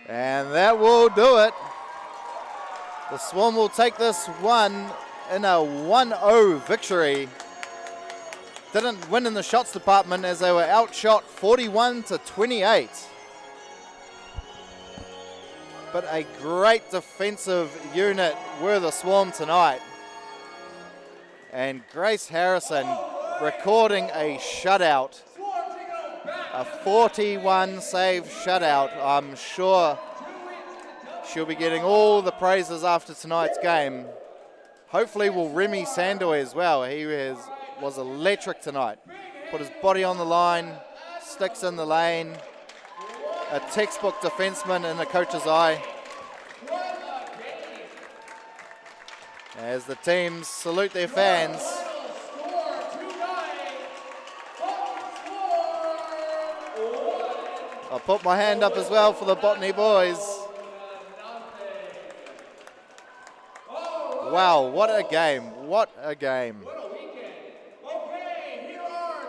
And that will do it. The Swarm will take this one in a 1-0 victory. Didn't win in the shots department as they were outshot 41-28. But a great defensive unit were the Swarm tonight. And Grace Harrison recording a shutout. A 41 save shutout. I'm sure she'll be getting all the praises after tonight's game. Hopefully will Remy Sandoy as well. He was electric tonight. Put his body on the line, sticks in the lane. A textbook defenseman in the coach's eye. As the teams salute their fans. I'll put my hand up as well for the Botany boys. Wow, what a game. What a game.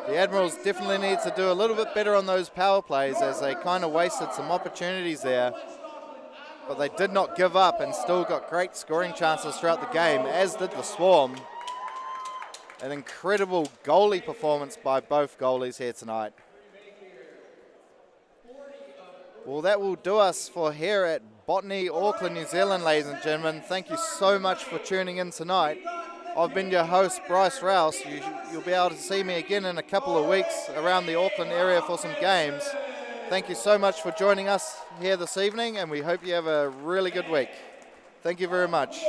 The Admirals definitely need to do a little bit better on those power plays as they kind of wasted some opportunities there. But they did not give up and still got great scoring chances throughout the game, as did the Swarm. An incredible goalie performance by both goalies here tonight. Well, that will do us for here at Botany, Auckland, New Zealand, ladies and gentlemen. Thank you so much for tuning in tonight. I've been your host, Bryce Rouse. You'll be able to see me again in a couple of weeks around the Auckland area for some games. Thank you so much for joining us here this evening, and we hope you have a really good week. Thank you very much.